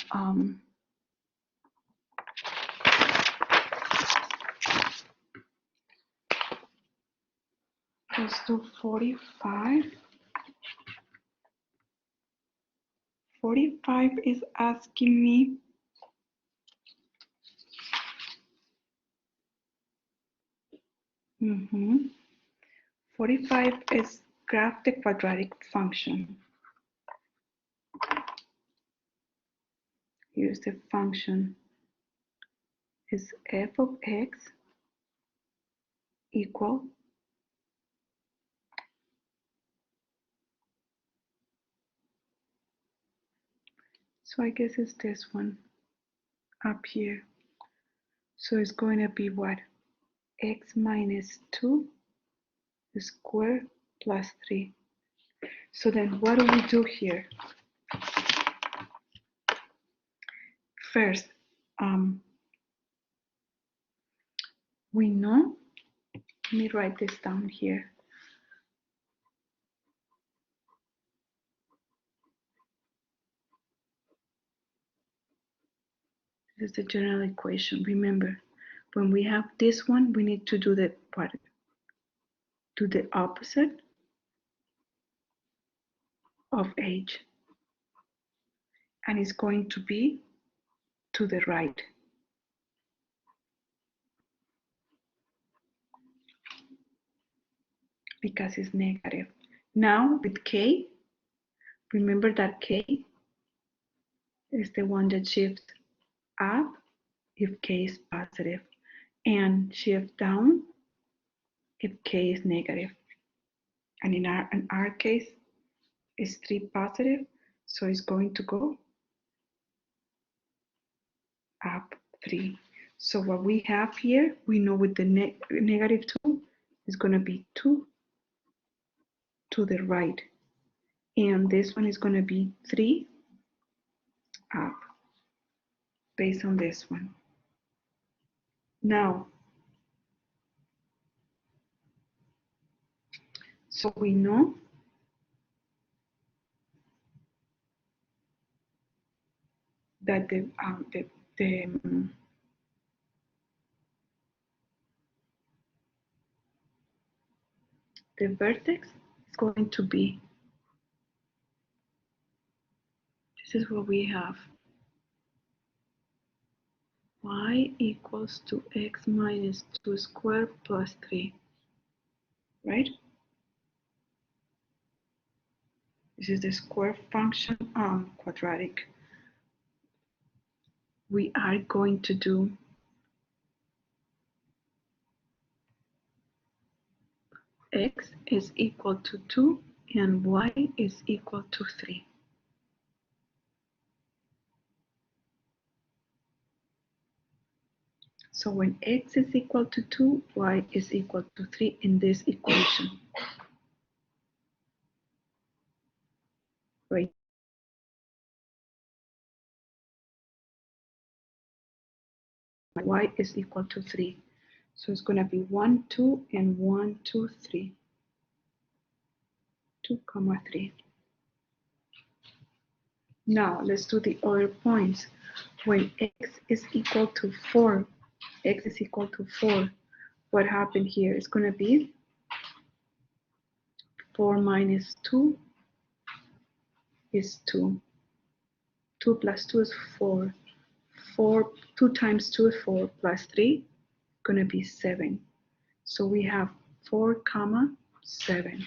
let's do 45. 45 is asking me Mm-hmm. 45 is graph the quadratic function. Here's the function. Is f of x equal so I guess it's this one up here. So it's going to be what? X minus 2 squared plus 3. So then what do we do here? First, we know, let me write this down here. This is the general equation, remember. When we have this one, we need to do the what? Do the opposite of h, and it's going to be to the right. Because it's negative. Now with k, remember that k is the one that shifts up if k is positive, and shift down if k is negative. And in our case, it's 3 positive, so it's going to go up 3. So what we have here, we know with the negative 2 is going to be 2 to the right. And this one is going to be 3 up based on this one. Now, so we know that the vertex is going to be, this is what we have, y equals to x minus 2 squared plus 3, right? This is the square function quadratic. We are going to do x is equal to 2 and y is equal to 3. So when x is equal to 2, y is equal to 3 in this equation. Right. Y is equal to 3. So it's going to be 1, 2, and 1, 2, 3. 2, 3. Now let's do the other points. When x is equal to 4, x is equal to 4, what happened here? It's going to be 4 minus 2 is 2. 2 plus 2 is 4. 2 times 2 is 4 plus 3, going to be 7. So we have 4, 7.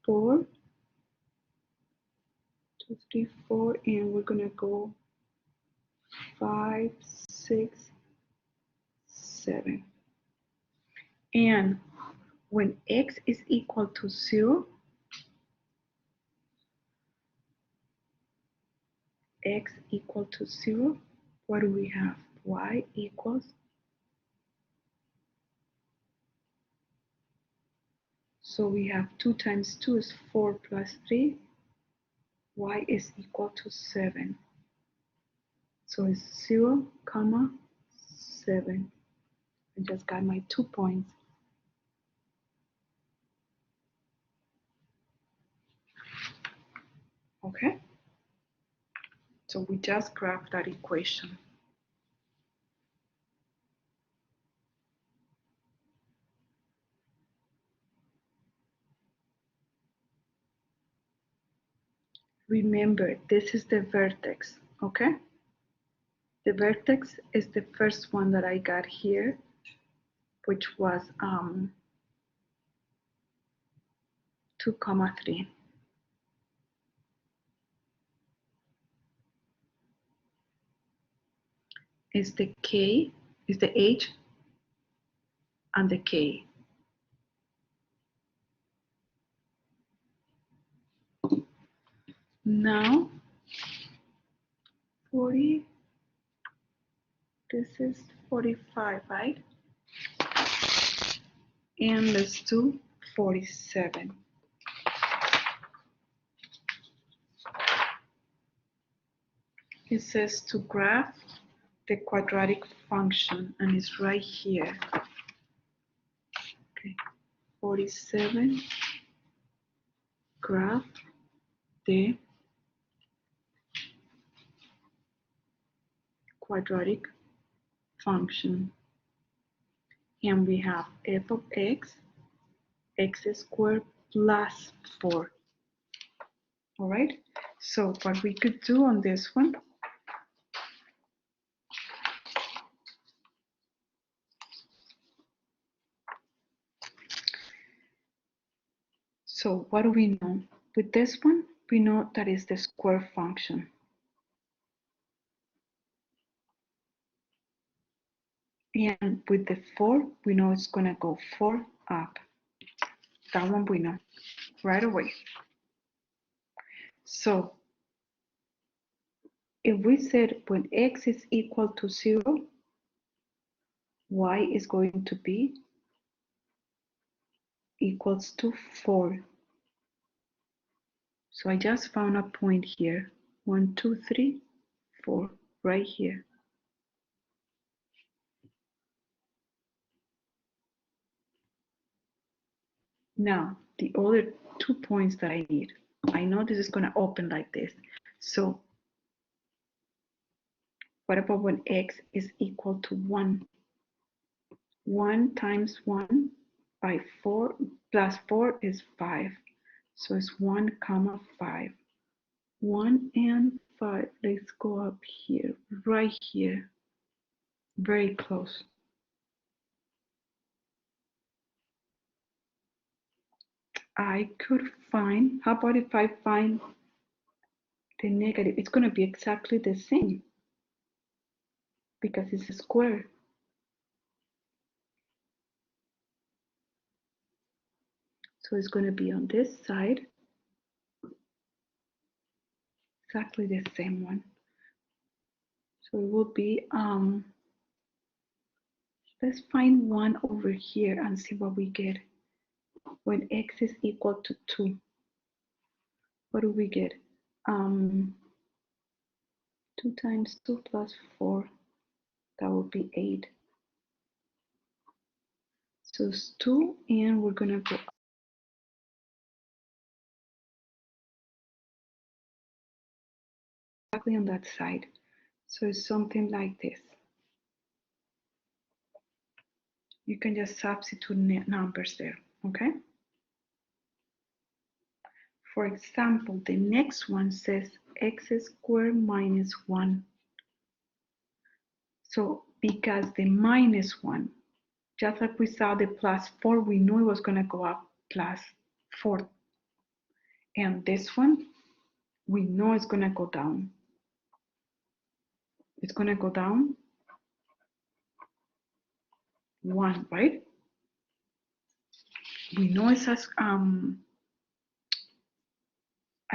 4, 2, 3, 4, and we're going to go 5, 6, 7. And when x is equal to 0, x equal to 0, what do we have? Y equals, so we have 2 times 2 is 4 plus 3, y is equal to 7. So it's 0, 7. I just got my 2 points. Okay? So we just graphed that equation. Remember, this is the vertex, okay? The vertex is the first one that I got here, which was 2, 3. Is the k, is the h and the k. Now, 40, this is 45, right? And let's do 47. It says to graph the quadratic function, and it's right here. Okay, 47, graph the quadratic function. And we have f of x squared plus 4. All right, so what we could do on this one, so what do we know? With this one, we know that is the square function. And with the 4, we know it's going to go 4 up. That one we know right away. So if we said when x is equal to 0, y is going to be equals to 4. So I just found a point here. 1, 2, 3, 4, right here. Now, the other 2 points that I need. I know this is going to open like this. So what about when x is equal to 1? 1 times 1 by 4 plus 4 is 5. So it's 1 comma 5. 1 and 5. Let's go up here, right here. Very close. I could find, how about if I find the negative? It's going to be exactly the same because it's a square. So it's going to be on this side, exactly the same one. So it will be, let's find 1 over here and see what we get. When x is equal to 2, what do we get? 2 times 2 plus 4, that would be 8. So it's 2, and we're going to go exactly on that side. So it's something like this. You can just substitute numbers there, okay? For example, the next one says x squared minus 1. So because the minus 1, just like we saw the plus 4, we knew it was going to go up plus 4. And this one, we know it's going to go down. It's going to go down 1, right? We know it's a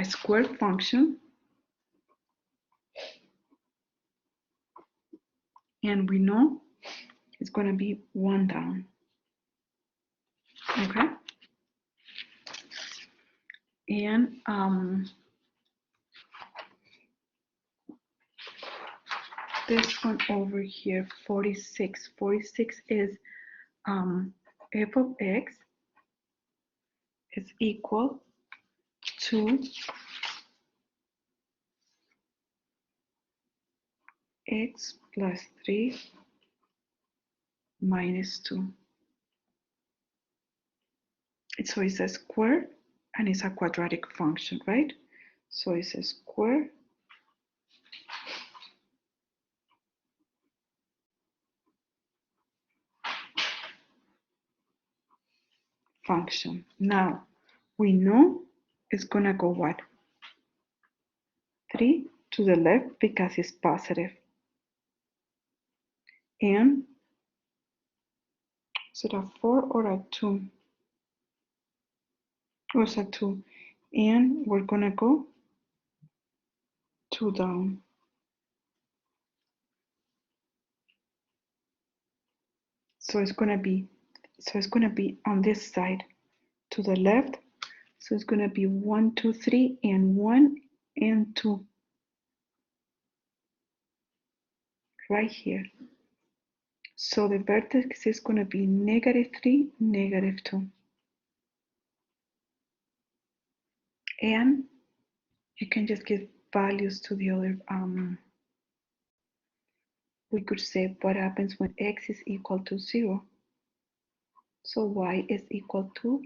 square function. And we know it's going to be 1 down. Okay? And this one over here, 46. 46 is f of x is equal to x plus 3 minus 2. So it's a square and it's a quadratic function, right? So it's a square function. Now, we know it's going to go what? 3 to the left because it's positive. And is it a 4 or a 2? Oh, it's a 2. And we're going to go 2 down. So it's going to be on this side to the left. So it's going to be 1, 2, 3, and 1 and 2 right here. So the vertex is going to be -3, -2. And you can just give values to the other we could say what happens when x is equal to 0. So y is equal to,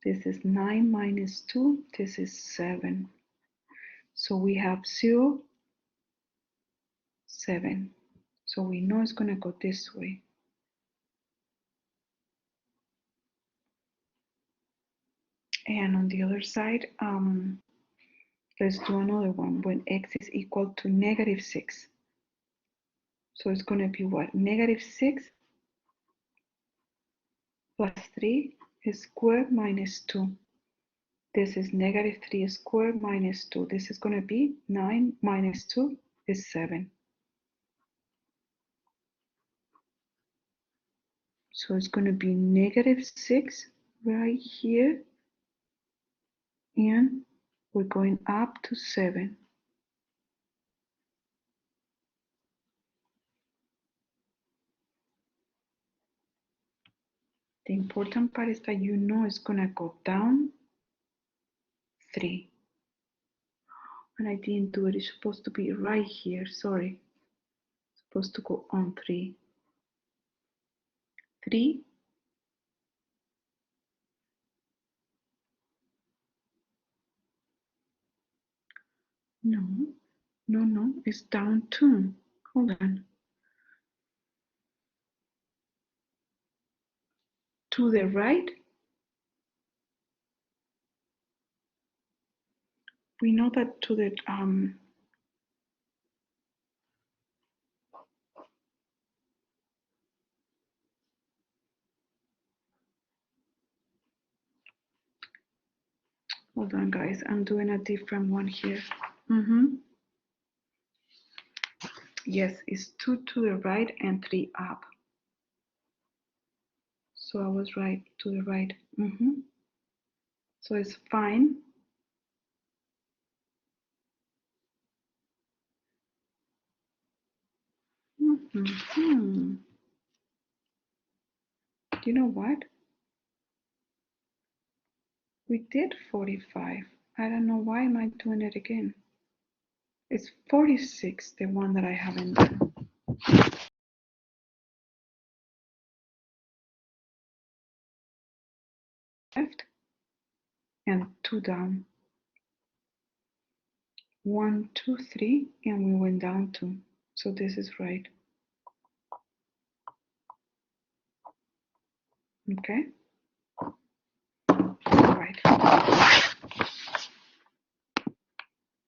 this is 9 minus 2, this is 7. So we have 0, 7. So we know it's going to go this way. And on the other side, let's do another one when x is equal to negative 6. So it's going to be what? Negative 6 plus 3 is squared minus 2. This is negative 3 squared minus 2. This is going to be 9 minus 2 is 7. So it's going to be negative 6 right here. And we're going up to 7. The important part is that you know it's going to go down 3. And I didn't do it. It's supposed to be right here. Sorry. It's supposed to go on 3. 3. No. No. It's down 2. Hold on. To the right. We know that to the hold on, guys. I'm doing a different one here. Yes, it's 2 to the right and 3 up. So I was right, to the right. So it's fine. You know what? We did 45. I don't know why am I doing it again. It's 46, the one that I haven't done. Left and 2 down. 1, 2, 3, and we went down 2. So this is right. Okay. All right.